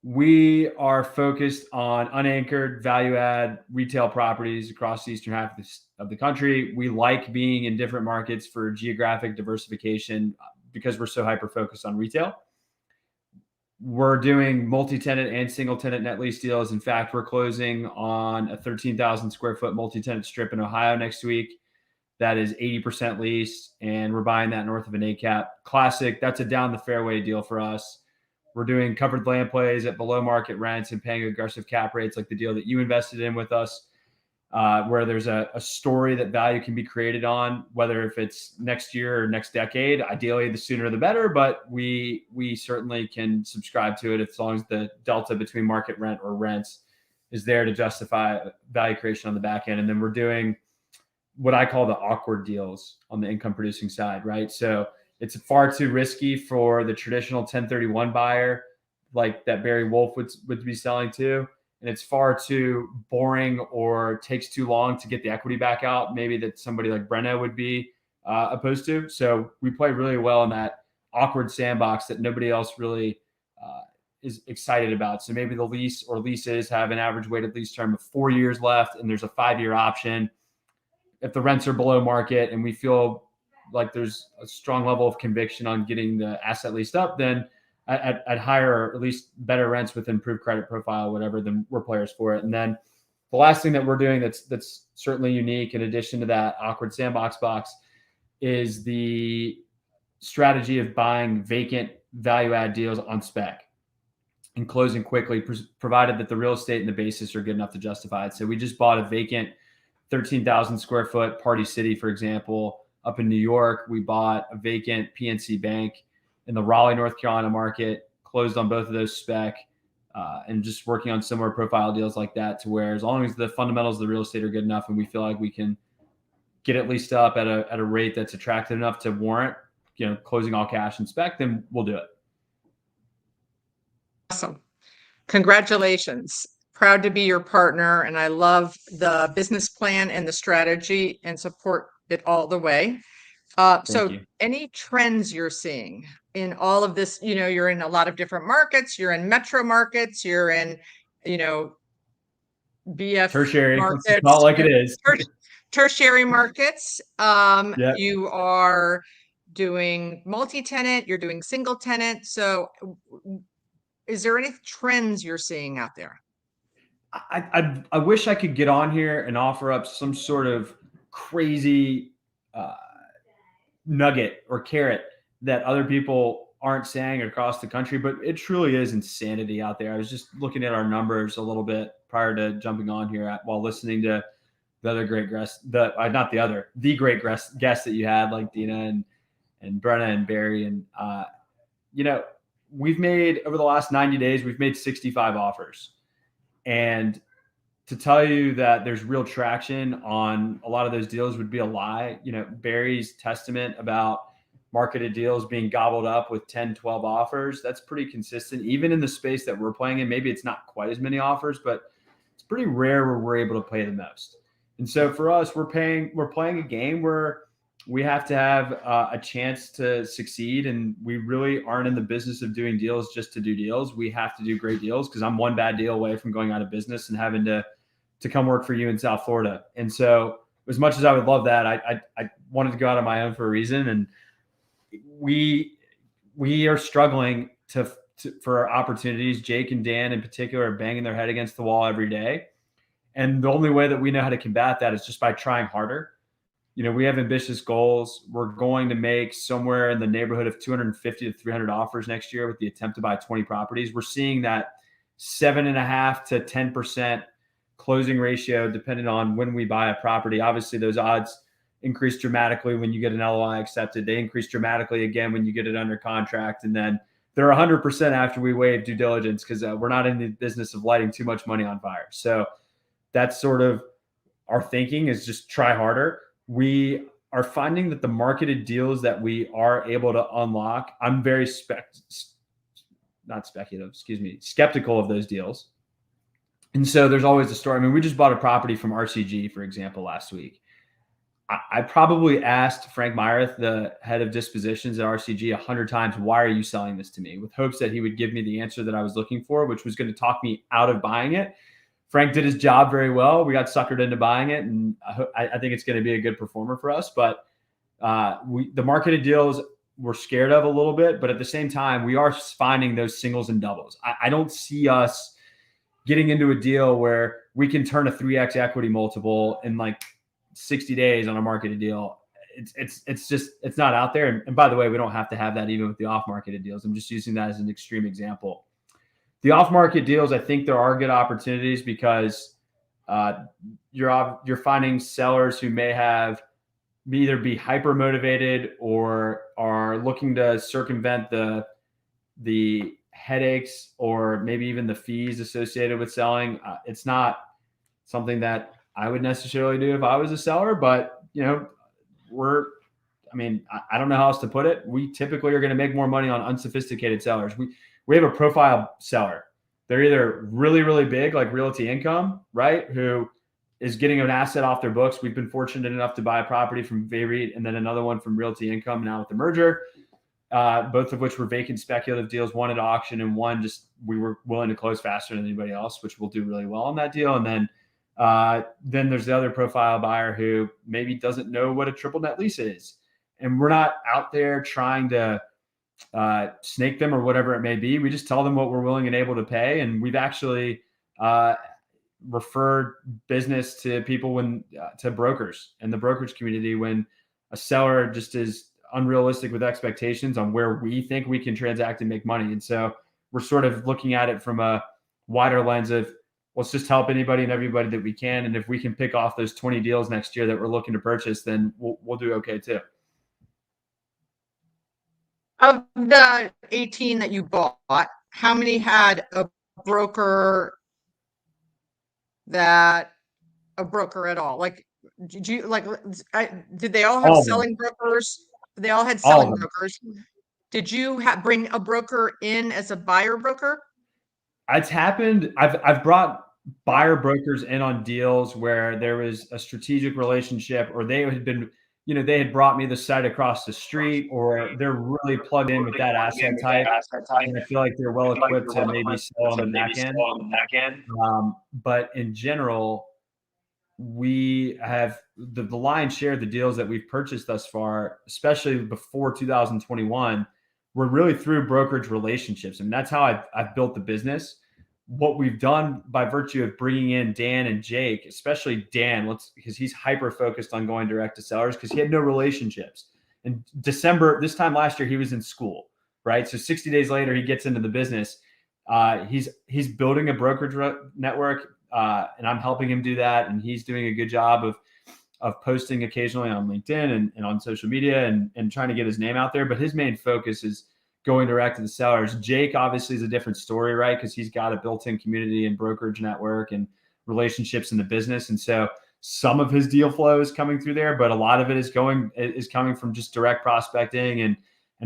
we are focused on unanchored value add retail properties across the eastern half of the country. We like being in different markets for geographic diversification because we're so hyper focused on retail. We're doing multi-tenant and single tenant net lease deals. In fact, we're closing on a 13,000 square foot multi-tenant strip in Ohio next week. that is 80% leased, and we're buying that north of an 8 cap. Classic. That's a down the fairway deal for us. We're doing covered land plays at below market rents and paying aggressive cap rates like the deal that you invested in with us, where there's a story that value can be created on, whether if it's next year or next decade. Ideally, the sooner the better, but we certainly can subscribe to it as long as the delta between market rent or rents is there to justify value creation on the back end. And then we're doing what I call the awkward deals on the income producing side, right? So it's far too risky for the traditional 1031 buyer, like that Barry Wolfe would be selling to. And it's far too boring or takes too long to get the equity back out, maybe that somebody like Brenna would be opposed to. So we play really well in that awkward sandbox that nobody else really is excited about. So maybe the lease or leases have an average weighted lease term of 4 years left, and there's a 5-year option. If the rents are below market and we feel like there's a strong level of conviction on getting the asset leased up, then at higher or at least better rents with improved credit profile, whatever, then we're players for it. And then the last thing that we're doing that's certainly unique in addition to that awkward sandbox box is the strategy of buying vacant value add deals on spec and closing quickly, provided that the real estate and the basis are good enough to justify it. So we just bought a vacant 13,000 square foot Party City, for example, up in New York. We bought a vacant PNC Bank in the Raleigh, North Carolina market, closed on both of those spec, and just working on similar profile deals like that, to where as long as the fundamentals of the real estate are good enough and we feel like we can get it leased up at a rate that's attractive enough to warrant, closing all cash and spec, then we'll do it. Awesome. Congratulations. Proud to be your partner. And I love the business plan and the strategy and support it all the way. So any trends you're seeing in all of this? You're in a lot of different markets. You're in metro markets. You're in, BF tertiary markets. Not like it is. Tertiary markets. Yep. You are doing multi-tenant. You're doing single tenant. So is there any trends you're seeing out there? I wish I could get on here and offer up some sort of crazy nugget or carrot that other people aren't saying across the country, but it truly is insanity out there. I was just looking at our numbers a little bit prior to jumping on here while listening to the other great guests, the great guests that you had, like Dena and Brenna and Barry. And, we've made, over the last 90 days, we've made 65 offers. And to tell you that there's real traction on a lot of those deals would be a lie. Barry's testament about marketed deals being gobbled up with 10, 12 offers, that's pretty consistent. Even in the space that we're playing in, maybe it's not quite as many offers, but it's pretty rare where we're able to pay the most. And so for us, we're playing a game where we have to have a chance to succeed. And we really aren't in the business of doing deals just to do deals. We have to do great deals, because I'm one bad deal away from going out of business and having to come work for you in South Florida. And so as much as I would love that, I wanted to go out on my own for a reason. And we are struggling for opportunities. Jake and Dan in particular are banging their head against the wall every day. And the only way that we know how to combat that is just by trying harder. We have ambitious goals. We're going to make somewhere in the neighborhood of 250 to 300 offers next year with the attempt to buy 20 properties. We're seeing that 7.5% to 10% closing ratio, depending on when we buy a property. Obviously, those odds increase dramatically when you get an LOI accepted. They increase dramatically again when you get it under contract. And then they're 100% after we waive due diligence, because we're not in the business of lighting too much money on fire. So that's sort of our thinking, is just try harder. We are finding that the marketed deals that we are able to unlock, I'm very skeptical of those deals. And so there's always a story. I mean, we just bought a property from RCG, for example, last week. I probably asked Frank Meyerth, the head of dispositions at RCG, 100 times, why are you selling this to me? With hopes that he would give me the answer that I was looking for, which was going to talk me out of buying it. Frank did his job very well. We got suckered into buying it, and I think it's going to be a good performer for us. But the marketed deals we're scared of a little bit, but at the same time, we are finding those singles and doubles. I don't see us getting into a deal where we can turn a 3x equity multiple in like 60 days on a marketed deal. It's not out there. And by the way, we don't have to have that even with the off-marketed deals. I'm just using that as an extreme example. The off-market deals, I think there are good opportunities because you're finding sellers who may either be hyper motivated or are looking to circumvent the headaches or maybe even the fees associated with selling. It's not something that I would necessarily do if I was a seller, but I don't know how else to put it. We typically are going to make more money on unsophisticated sellers. We have a profile seller. They're either really, really big, like Realty Income, right? Who is getting an asset off their books. We've been fortunate enough to buy a property from VREIT and then another one from Realty Income now with the merger, both of which were vacant speculative deals, one at auction and one just we were willing to close faster than anybody else, which will do really well on that deal. And then there's the other profile buyer who maybe doesn't know what a triple net lease is. And we're not out there trying to snake them or whatever it may be. We just tell them what we're willing and able to pay. And we've actually referred business to people to brokers and the brokerage community when a seller just is unrealistic with expectations on where we think we can transact and make money. And so we're sort of looking at it from a wider lens of let's just help anybody and everybody that we can. And if we can pick off those 20 deals next year that we're looking to purchase, then we'll do okay too. Of the 18 that you bought, how many had a broker at all? Like, did they all have All of selling brokers? They all had All selling of them. brokers. Did you bring a broker in as a buyer broker? It's happened. I've brought buyer brokers in on deals where there was a strategic relationship, or they had been, they had brought me the site across the street, or they're really plugged in with that asset type. And I feel like they're well equipped to maybe sell on the back end. But in general, we have the lion's share of the deals that we've purchased thus far, especially before 2021, were really through brokerage relationships. And that's how I've built the business. What we've done by virtue of bringing in Dan and Jake, especially Dan, because he's hyper focused on going direct to sellers because he had no relationships. In December, this time last year, he was in school, right? So 60 days later, he gets into the business. He's building a brokerage network, and I'm helping him do that. And he's doing a good job of posting occasionally on LinkedIn and on social media and trying to get his name out there. But his main focus is going direct to the sellers. Jake obviously is a different story, right? Because he's got a built-in community and brokerage network and relationships in the business. And so some of his deal flow is coming through there, but a lot of it is coming from just direct prospecting and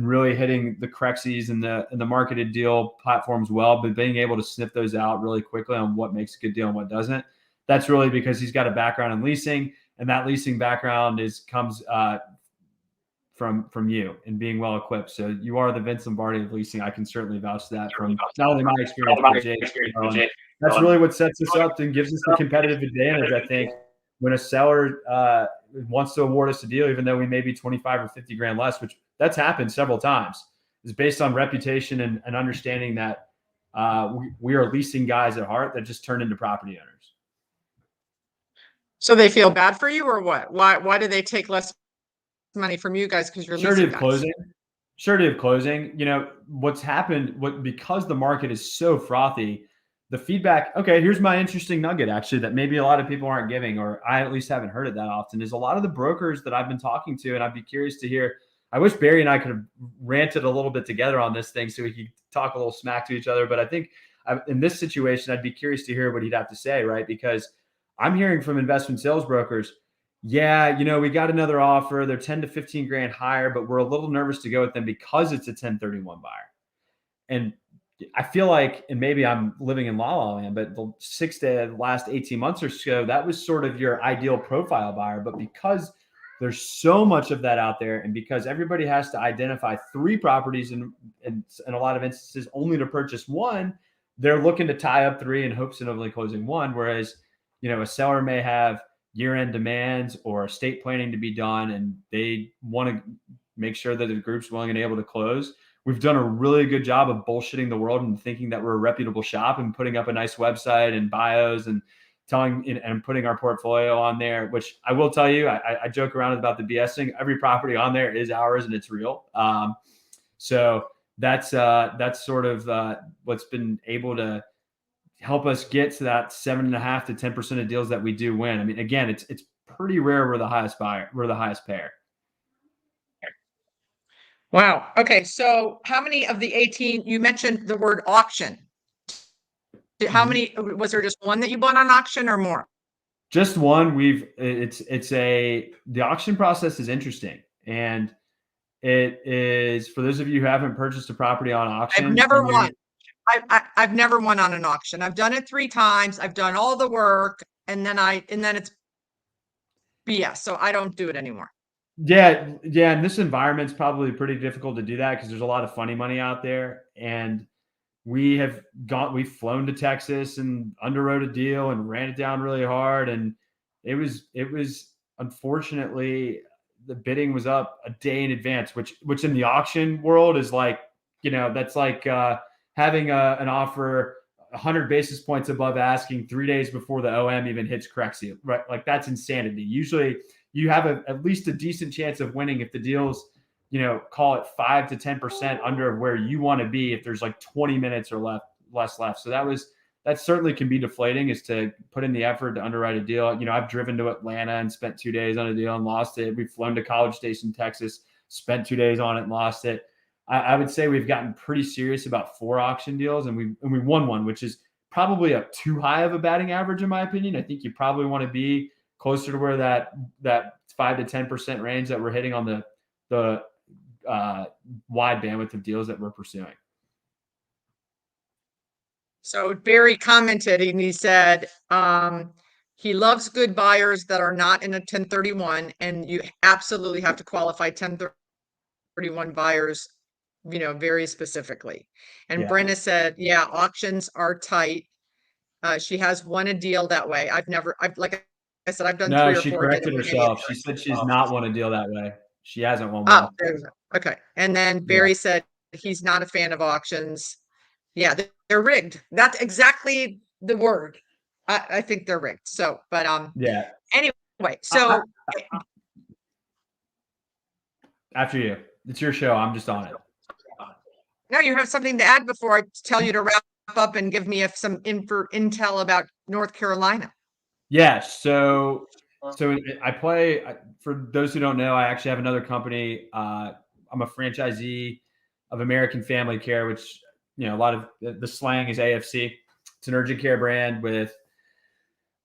really hitting the Crexies and the marketed deal platforms well, but being able to sniff those out really quickly on what makes a good deal and what doesn't. That's really because he's got a background in leasing, and that leasing background comes from you and being well equipped. So you are the Vince Lombardi of leasing. I can certainly vouch to that from not only my experience, but Jake. That's really what sets us up and gives us the competitive advantage, I think, when a seller wants to award us a deal, even though we may be 25 or 50 grand less, which that's happened several times, is based on reputation and understanding that we are leasing guys at heart that just turn into property owners. So they feel bad for you, or what? Why do they take less money from you guys? Because you're surety leasing of guys. closing. Surety of closing. What's happened? Because the market is so frothy, the feedback. Okay, here's my interesting nugget, actually, that maybe a lot of people aren't giving, or I at least haven't heard it that often. Is a lot of the brokers that I've been talking to, and I'd be curious to hear. I wish Barry and I could have ranted a little bit together on this thing so we could talk a little smack to each other. But I think in this situation, I'd be curious to hear what he'd have to say, right? Because I'm hearing from investment sales brokers, yeah, we got another offer. They're 10 to 15 grand higher, but we're a little nervous to go with them because it's a 1031 buyer. And I feel like, and maybe I'm living in la la land, but the last 18 months or so, that was sort of your ideal profile buyer. But because there's so much of that out there, and because everybody has to identify 3 properties in a lot of instances only to purchase one, they're looking to tie up 3 in hopes of only closing one. Whereas, a seller may have year-end demands or estate planning to be done, and they want to make sure that the group's willing and able to close. We've done a really good job of bullshitting the world and thinking that we're a reputable shop and putting up a nice website and bios and telling and putting our portfolio on there, which I will tell you, I joke around about the BSing. Every property on there is ours and it's real. So that's sort of what's been able to help us get to that 7.5 to 10% of deals that we do win. I mean, again, it's pretty rare we're the highest buyer, we're the highest payer. Wow. Okay. So how many of the 18, you mentioned the word auction. How many, was there just one that you bought on auction or more? Just one. The auction process is interesting. And it is, for those of you who haven't purchased a property on auction. I've never won. I've never won on an auction. I've done it 3 times. I've done all the work and then it's BS. So I don't do it anymore. Yeah. In this environment, it's probably pretty difficult to do that because there's a lot of funny money out there. And we've flown to Texas and underwrote a deal and ran it down really hard. And it was unfortunately, the bidding was up a day in advance, which in the auction world is like, that's like having an offer 100 basis points above asking 3 days before the OM even hits Crexie, right? Like that's insanity. Usually you have at least a decent chance of winning if the deal's, call it 5 to 10% under where you want to be if there's like 20 minutes or less left. So that certainly can be deflating, is to put in the effort to underwrite a deal. I've driven to Atlanta and spent 2 days on a deal and lost it. We've flown to College Station, Texas, spent 2 days on it and lost it. I would say we've gotten pretty serious about 4 auction deals, and we won one, which is probably a too high of a batting average in my opinion. I think you probably want to be closer to where that 5 to 10% range that we're hitting on the wide bandwidth of deals that we're pursuing. So Barry commented and he said, he loves good buyers that are not in a 1031, and you absolutely have to qualify 1031 buyers, very specifically. And Yeah. Brenna said, yeah, auctions are tight. She has won a deal that way. Like I said, I've done 3 or 4. She corrected herself. She said she's not won a deal that way. She hasn't won Oh, one. okay. And then Barry said he's not a fan of auctions. Yeah, they're rigged. That's exactly the word. I think they're rigged. So, but yeah. Anyway, so after you, it's your show. I'm just on it. now you have something to add before I tell you to wrap up and give me some intel about North Carolina. Yeah. So I play, for those who don't know, I actually have another company. I'm a franchisee of American Family Care, which, a lot of the slang is AFC. It's an urgent care brand with,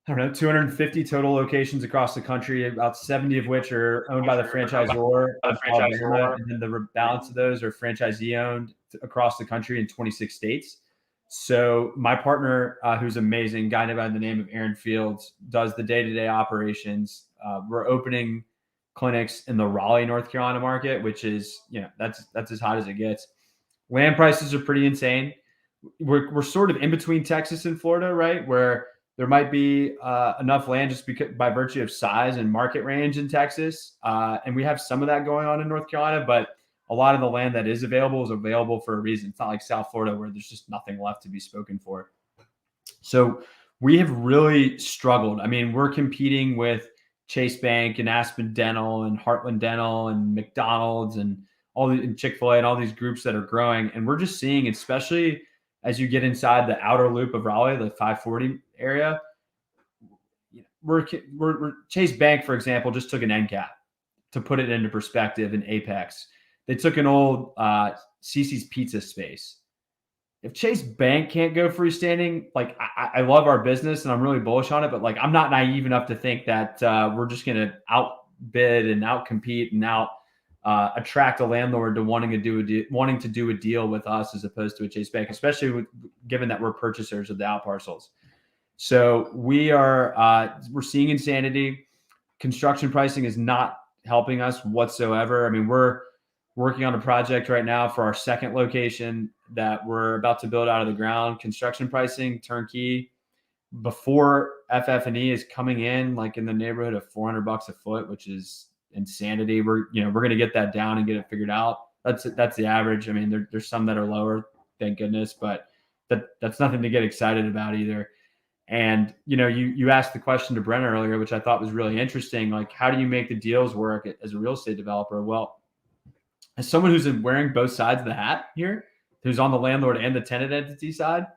250 total locations across the country, about 70 of which are owned by the franchisor. And then the balance of those are franchisee owned across the country in 26 states. So my partner, who's amazing, guy by the name of Aaron Fields, does the day-to-day operations. We're opening clinics in the Raleigh, North Carolina market, which is, that's as hot as it gets. Land prices are pretty insane. We're sort of in between Texas and Florida, right? Where there might be enough land just by virtue of size and market range in Texas. And we have some of that going on in North Carolina, but a lot of the land that is available for a reason. It's not like South Florida where there's just nothing left to be spoken for. So we have really struggled. I mean, we're competing with Chase Bank and Aspen Dental and Heartland Dental and McDonald's and and Chick-fil-A and all these groups that are growing. And we're just seeing, especially as you get inside the outer loop of Raleigh, the 540 area, we're Chase Bank, for example, just took an end cap to put it into perspective in Apex. They took an old Cece's Pizza space. If Chase Bank can't go freestanding, like I love our business and I'm really bullish on it, but like I'm not naive enough to think that we're just going to outbid and outcompete and attract a landlord to wanting to do a deal with us as opposed to a Chase Bank, especially given that we're purchasers of the out parcels. So we're seeing insanity. Construction pricing is not helping us whatsoever. I mean, we're working on a project right now for our second location that we're about to build out of the ground. Construction pricing, turnkey, before FF&E is coming in like in the neighborhood of $400 a foot, which is insanity. We're going to get that down and get it figured out. That's the average. I mean, there's some that are lower, thank goodness, but that's nothing to get excited about either. And, you asked the question to Brenna earlier, which I thought was really interesting. Like, how do you make the deals work as a real estate developer? Well, as someone who's wearing both sides of the hat here, who's on the landlord and the tenant entity side,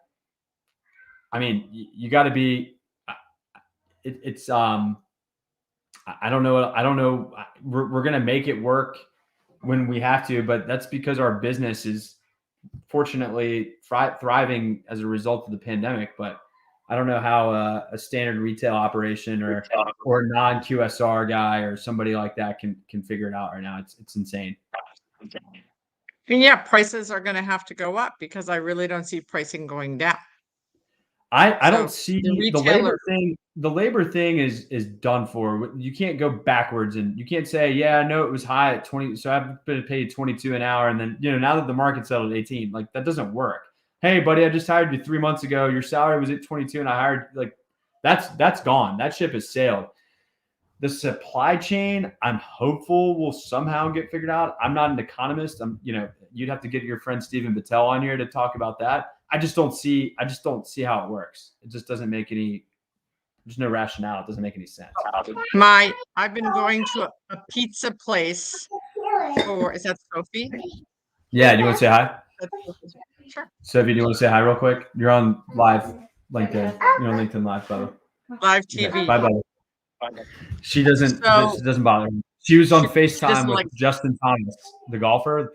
I mean, you got to be, I don't know. We're going to make it work when we have to, but that's because our business is fortunately thriving as a result of the pandemic. But I don't know how a standard retail operation or non-QSR guy or somebody like that can figure it out right now. It's insane. And yeah, prices are going to have to go up because I really don't see pricing going down. I So don't see the the labor retailer- thing. The labor thing is done for. You can't go backwards, and you can't say, yeah, no, it was high at 20, so I've been paid 22 an hour, and then now that the market settled at 18, like that doesn't work. Hey, buddy, I just hired you 3 months ago. Your salary was at 22, and I hired that's gone. That ship has sailed. The supply chain, I'm hopeful will somehow get figured out. I'm not an economist. You'd have to get your friend Stephen Battelle on here to talk about that. I just don't see how it works. It just doesn't make there's no rationale. It doesn't make any sense. I've been going to a pizza place is that Sophie? Yeah. Do you want to say hi? Sure. Sophie, do you want to say hi real quick? You're on live LinkedIn. You're on LinkedIn Live, brother. Live Okay, TV. bye, brother. She doesn't. So- This doesn't bother her. She was on She doesn't FaceTime with like- Justin Thomas, the golfer.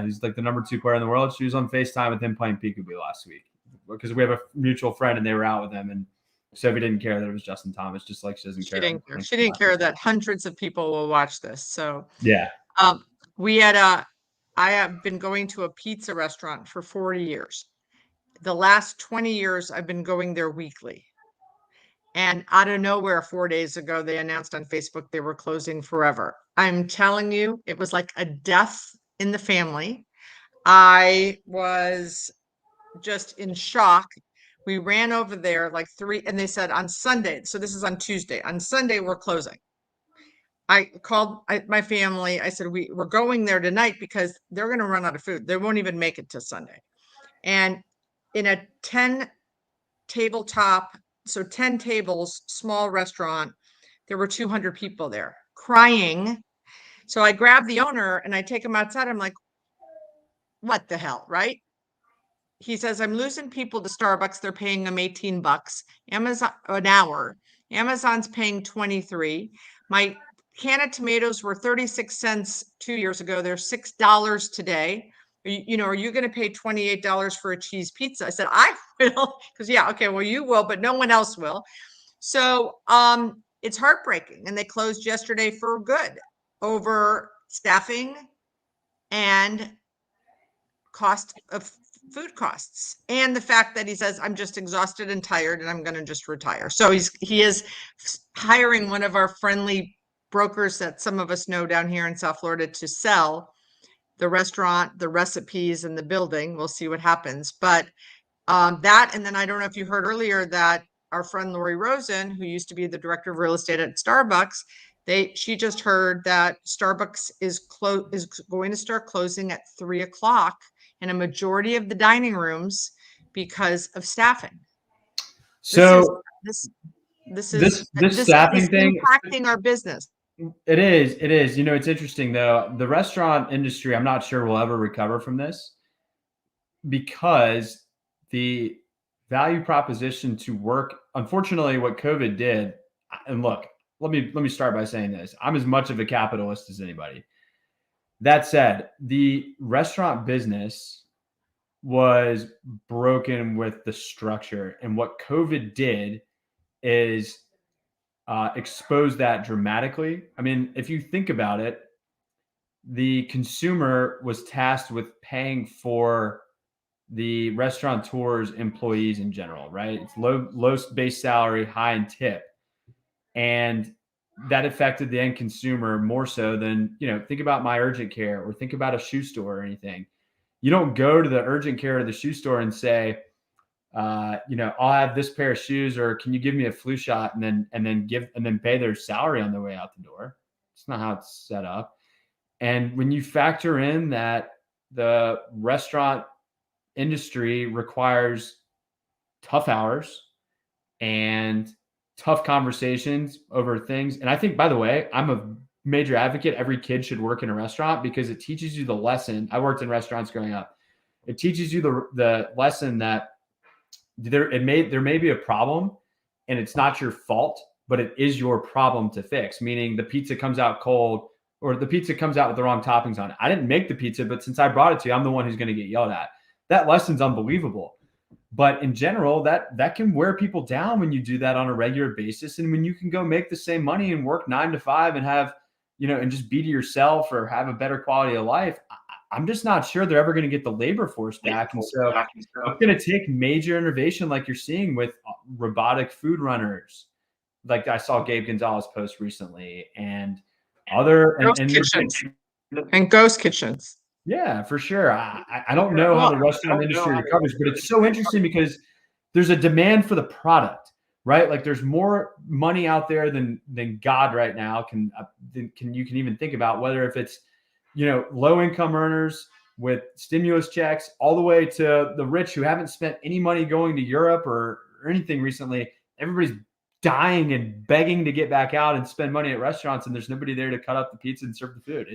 He's like the number 2 player in the world. She was on FaceTime with him playing peekaboo last week because we have a mutual friend and they were out with him. And Sophie didn't care that it was Justin Thomas, just like she doesn't care. She didn't care that hundreds of people will watch this. So Yeah. I have been going to a pizza restaurant for 40 years. The last 20 years, I've been going there weekly. And out of nowhere, 4 days ago, they announced on Facebook they were closing forever. I'm telling you, it was like a death in the family. I was just in shock. We ran over there like 3, and they said on Sunday, so this is on Tuesday, on Sunday, we're closing. I called my family. I said, we're going there tonight because they're going to run out of food. They won't even make it to Sunday. And in a 10 tabletop, so 10 tables, small restaurant, there were 200 people there crying. So I grabbed the owner and I take him outside. I'm like, what the hell, right? He says, I'm losing people to Starbucks. They're paying them $18. Amazon an hour. Amazon's paying 23. My can of tomatoes were 36 cents 2 years ago. They're $6 today. Are you going to pay $28 for a cheese pizza? I said, I will. Because well, you will, but no one else will. So it's heartbreaking. And they closed yesterday for good over staffing and cost of food costs, and the fact that he says, I'm just exhausted and tired and I'm going to just retire. So he is hiring one of our friendly brokers that some of us know down here in South Florida to sell the restaurant, the recipes, and the building. We'll see what happens. But that, and then I don't know if you heard earlier that our friend Lori Rosen, who used to be the director of real estate at Starbucks, she just heard that Starbucks is going to start closing at 3:00 in a majority of the dining rooms because of staffing. So this staffing thing impacting our business. It is. It's interesting though. The restaurant industry, I'm not sure will ever recover from this because the value proposition to work, unfortunately, what COVID did, and look, let me start by saying this. I'm as much of a capitalist as anybody. That said, the restaurant business was broken with the structure. And what COVID did is expose that dramatically. I mean, if you think about it, the consumer was tasked with paying for the restaurateur's employees in general, right? It's low base salary, high in tip. And that affected the end consumer more so than, think about my urgent care or think about a shoe store or anything. You don't go to the urgent care or the shoe store and say, I'll have this pair of shoes, or can you give me a flu shot and then pay their salary on their way out the door. It's not how it's set up. And when you factor in that the restaurant industry requires tough hours, and tough conversations over things. And I think, by the way, I'm a major advocate. Every kid should work in a restaurant because it teaches you the lesson. I worked in restaurants growing up. It teaches you the lesson that there may be a problem and it's not your fault, but it is your problem to fix. Meaning the pizza comes out cold or the pizza comes out with the wrong toppings on it. I didn't make the pizza, but since I brought it to you, I'm the one who's going to get yelled at. That lesson's unbelievable. But in general, that can wear people down when you do that on a regular basis. And when you can go make the same money and work 9 to 5 and have, and just be to yourself or have a better quality of life, I'm just not sure they're ever going to get the labor force back. And so it's going to take major innovation like you're seeing with robotic food runners. Like I saw Gabe Gonzalez post recently and and ghost kitchens. Yeah, for sure. I don't know how the restaurant industry recovers, but it's so interesting because there's a demand for the product, right? Like there's more money out there than God right now can even think about, whether if it's, low income earners with stimulus checks all the way to the rich who haven't spent any money going to Europe or anything recently. Everybody's dying and begging to get back out and spend money at restaurants, and there's nobody there to cut up the pizza and serve the food.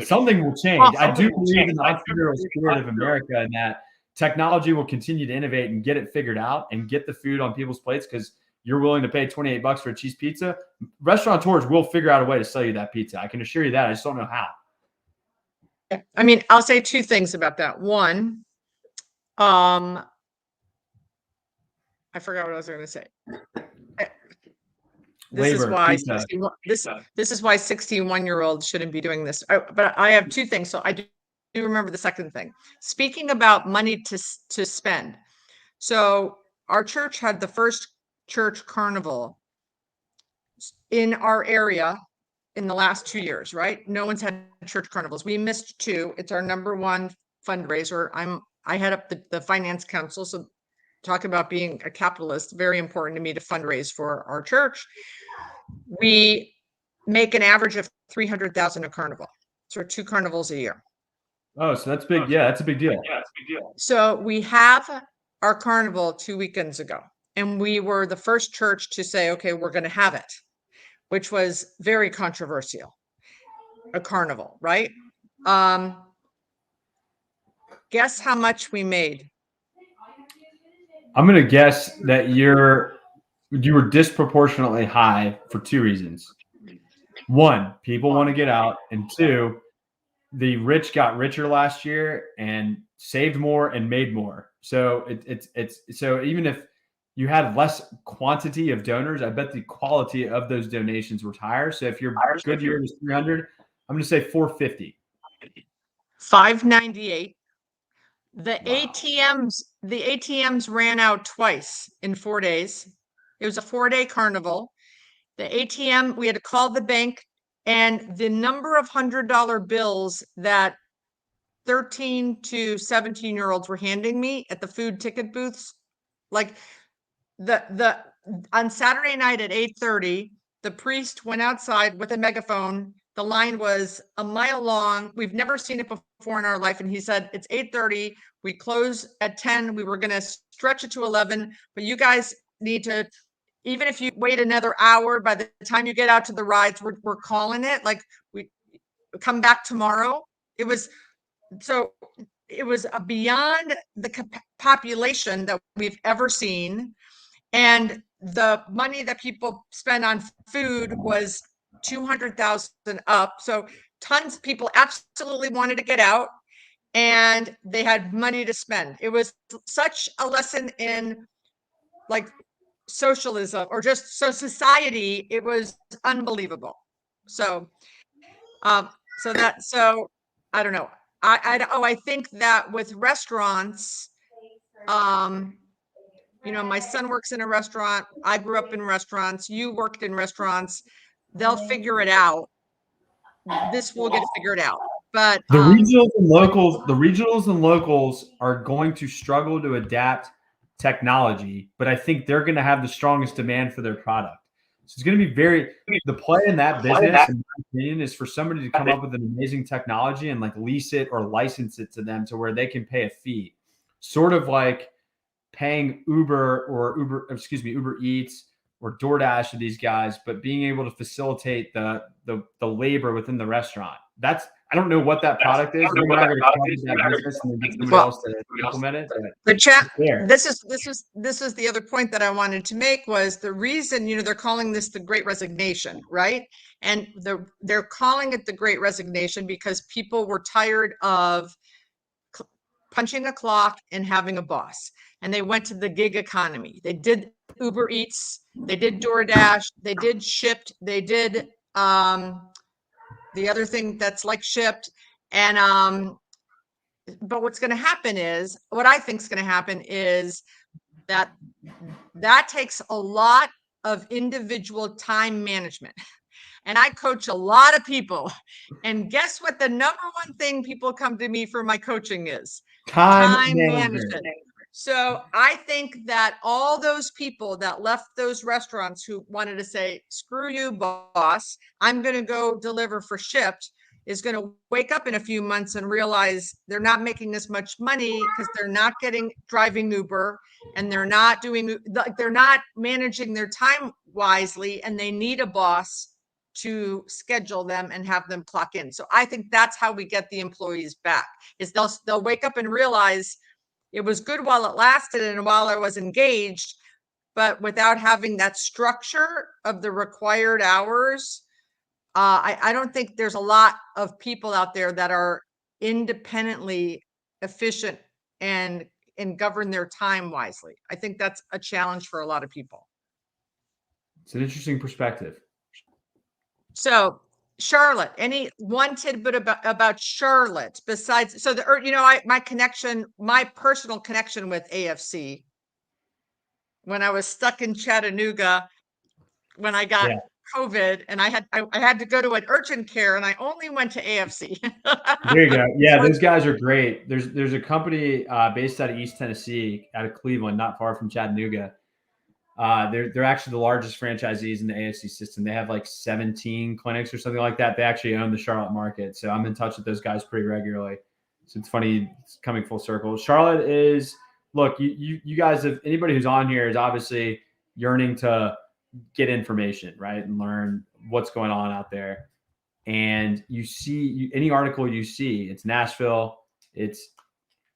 Something will change. I do believe in the entrepreneurial spirit of America and that technology will continue to innovate and get it figured out and get the food on people's plates because you're willing to pay $28 for a cheese pizza. Restaurateurs will figure out a way to sell you that pizza. I can assure you that. I just don't know how. I mean, I'll say two things about that. One, I forgot what I was going to say. This is why 61-year-olds shouldn't be doing this. But I have two things. So I do remember the second thing. Speaking about money to spend. So our church had the first church carnival in our area in the last 2 years, right? No one's had church carnivals. We missed 2. It's our number one fundraiser. I head up the finance council. So talk about being a capitalist, very important to me to fundraise for our church. We make an average of 300,000 a carnival. So 2 carnivals a year. Oh, so that's big. Yeah, that's a big deal. So we have our carnival 2 weekends ago, and we were the first church to say, okay, we're going to have it, which was very controversial. A carnival, right? Guess how much we made? I'm going to guess that you were disproportionately high for 2 reasons. 1, people want to get out, and 2, the rich got richer last year and saved more and made more. So it's so even if you had less quantity of donors, I bet the quality of those donations was higher. So if your good year was 300, I'm going to say 450. 598. The ATMs ran out twice in 4 days. It was a 4-day carnival. The ATM, we had to call the bank, and the number of $100 bills that 13 to 17-year-olds were handing me at the food ticket booths, like on Saturday night at 8:30, the priest went outside with a megaphone. The line was a mile long. We've never seen it before in our life. And he said, it's 8:30. We close at 10. We were going to stretch it to 11, but you guys need to, even if you wait another hour, by the time you get out to the rides, we're calling it. Like, we come back tomorrow. It was beyond the population that we've ever seen. And the money that people spend on food was 200,000 up. So tons of people absolutely wanted to get out and they had money to spend. It was such a lesson in like socialism or just society. It was unbelievable. So I don't know. I think that with restaurants, my son works in a restaurant. I grew up in restaurants. You worked in restaurants. They'll figure it out. This will get figured out. But the regionals and locals are going to struggle to adapt technology, but I think they're going to have the strongest demand for their product. So it's going to be the play in that business, in my opinion, is for somebody to come up with an amazing technology and like lease it or license it to them to where they can pay a fee. Sort of like paying Uber Eats or DoorDash to these guys, but being able to facilitate the labor within the restaurant. I don't know what that product is. We're not going to come into that business and then get somebody else to implement it. The chat. There. This is the other point that I wanted to make was the reason, they're calling this the Great Resignation, right? And they're calling it the Great Resignation because people were tired of punching a clock and having a boss, and they went to the gig economy. They did Uber Eats, they did DoorDash, they did Shipt, they did the other thing that's like Shipt, and but what I think is going to happen is that takes a lot of individual time management. And I coach a lot of people, and guess what the number one thing people come to me for my coaching is? Time management. So I think that all those people that left those restaurants who wanted to say, screw you, boss, I'm going to go deliver for Shipt, is going to wake up in a few months and realize they're not making as much money because they're not driving Uber, and they're not managing their time wisely, and they need a boss to schedule them and have them clock in. So I think that's how we get the employees back, is they'll wake up and realize it was good while it lasted and while I was engaged, but without having that structure of the required hours, I don't think there's a lot of people out there that are independently efficient and govern their time wisely. I think that's a challenge for a lot of people. It's an interesting perspective. So Charlotte, one tidbit about Charlotte besides, my personal connection with AFC when I was stuck in Chattanooga when I got COVID, and I had to go to an urgent care, and I only went to AFC. There you go. Yeah, those guys are great. There's a company based out of East Tennessee, out of Cleveland, not far from Chattanooga. They're actually the largest franchisees in the AFC system. They have like 17 clinics or something like that. They actually own the Charlotte market. So I'm in touch with those guys pretty regularly. So it's funny, it's coming full circle. Charlotte is, look, you guys, if anybody who's on here is obviously yearning to get information, right? And learn what's going on out there. And you see any article you see, it's Nashville, it's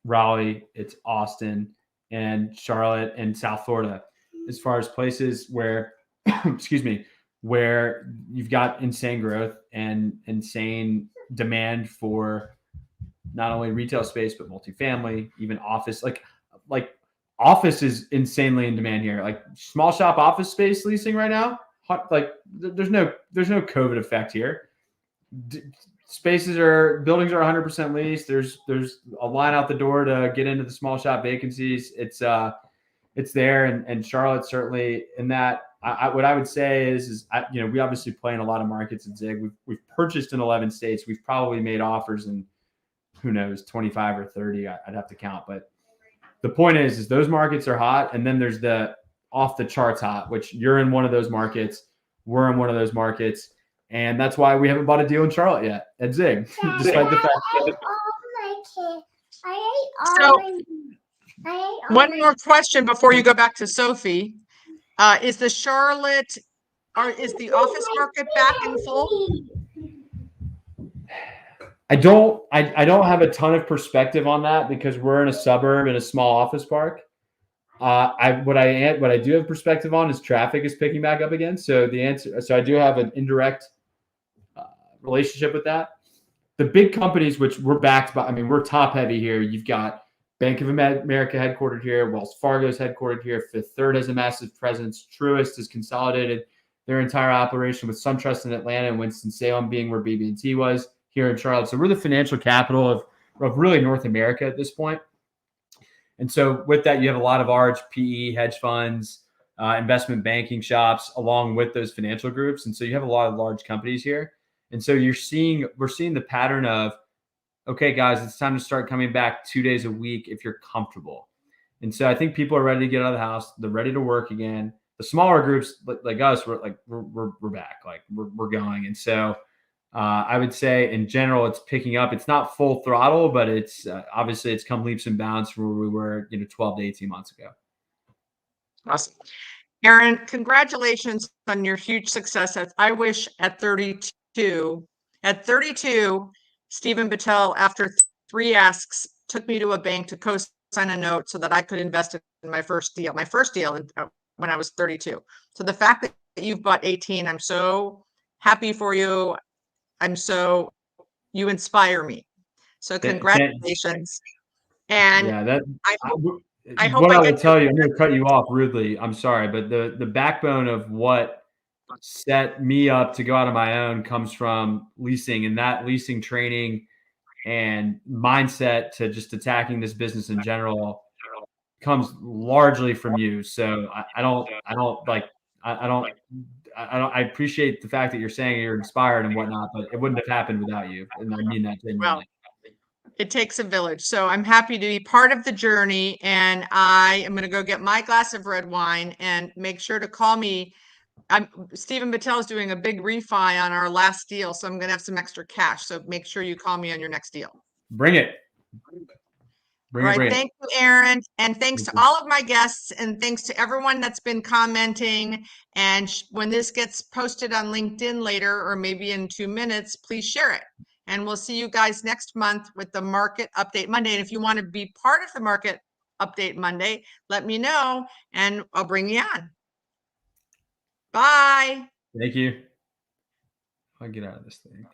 Raleigh, it's Austin, and Charlotte and South Florida, as far as places where, where you've got insane growth and insane demand for not only retail space, but multifamily, even office. Like office is insanely in demand here. Like small shop office space leasing right now, like there's no COVID effect here. Buildings are 100% leased. There's a line out the door to get into the small shop vacancies. It's there, and Charlotte certainly in that. What I would say is we obviously play in a lot of markets at Zig. We've purchased in 11 states. We've probably made offers in, who knows, 25 or 30. I'd have to count, but the point is those markets are hot, and then there's the off the charts hot, which you're in one of those markets. We're in one of those markets. And that's why we haven't bought a deal in Charlotte yet at Zig, despite the fact that. One more question before you go back to Sophie. Is the office market back in full? I don't have a ton of perspective on that because we're in a suburb in a small office park. What I do have perspective on is traffic is picking back up again. So I do have an indirect relationship with that. The big companies, which we're backed by, we're top heavy here. You've got Bank of America headquartered here. Wells Fargo's headquartered here. Fifth Third has a massive presence. Truist has consolidated their entire operation with SunTrust in Atlanta and Winston-Salem being where BB&T was here in Charlotte. So we're the financial capital of really North America at this point. And so with that, you have a lot of large PE, hedge funds, investment banking shops, along with those financial groups. And so you have a lot of large companies here. And so we're seeing the pattern of, okay, guys, it's time to start coming back 2 days a week if you're comfortable. And so I think people are ready to get out of the house. They're ready to work again. The smaller groups like us, we're back, like we're going. And so I would say in general, it's picking up. It's not full throttle, but it's obviously it's come leaps and bounds from where we were, 12 to 18 months ago. Awesome. Aaron, congratulations on your huge success. I wish at 32, Stephen Battelle, after 3 asks, took me to a bank to co-sign a note so that I could invest in my first deal when I was 32. So the fact that you've bought 18, I'm so happy for you. You inspire me. So congratulations. And Yeah, that I hope what I I get would tell you, I'm going to cut you off rudely. I'm sorry, but the backbone of what set me up to go out on my own comes from leasing, and that leasing training and mindset to just attacking this business in general comes largely from you. So I appreciate the fact that you're saying you're inspired and whatnot, but it wouldn't have happened without you. And I mean that genuinely. It takes a village. So I'm happy to be part of the journey, and I am going to go get my glass of red wine and make sure to call me. Stephen Battelle is doing a big refi on our last deal, so I'm going to have some extra cash. So make sure you call me on your next deal. Bring it. All right. Thank you, Aaron. And thanks to all of my guests, and thanks to everyone that's been commenting. And when this gets posted on LinkedIn later, or maybe in 2 minutes, please share it. And we'll see you guys next month with the Market Update Monday. And if you want to be part of the Market Update Monday, let me know and I'll bring you on. Bye. Thank you. I'll get out of this thing.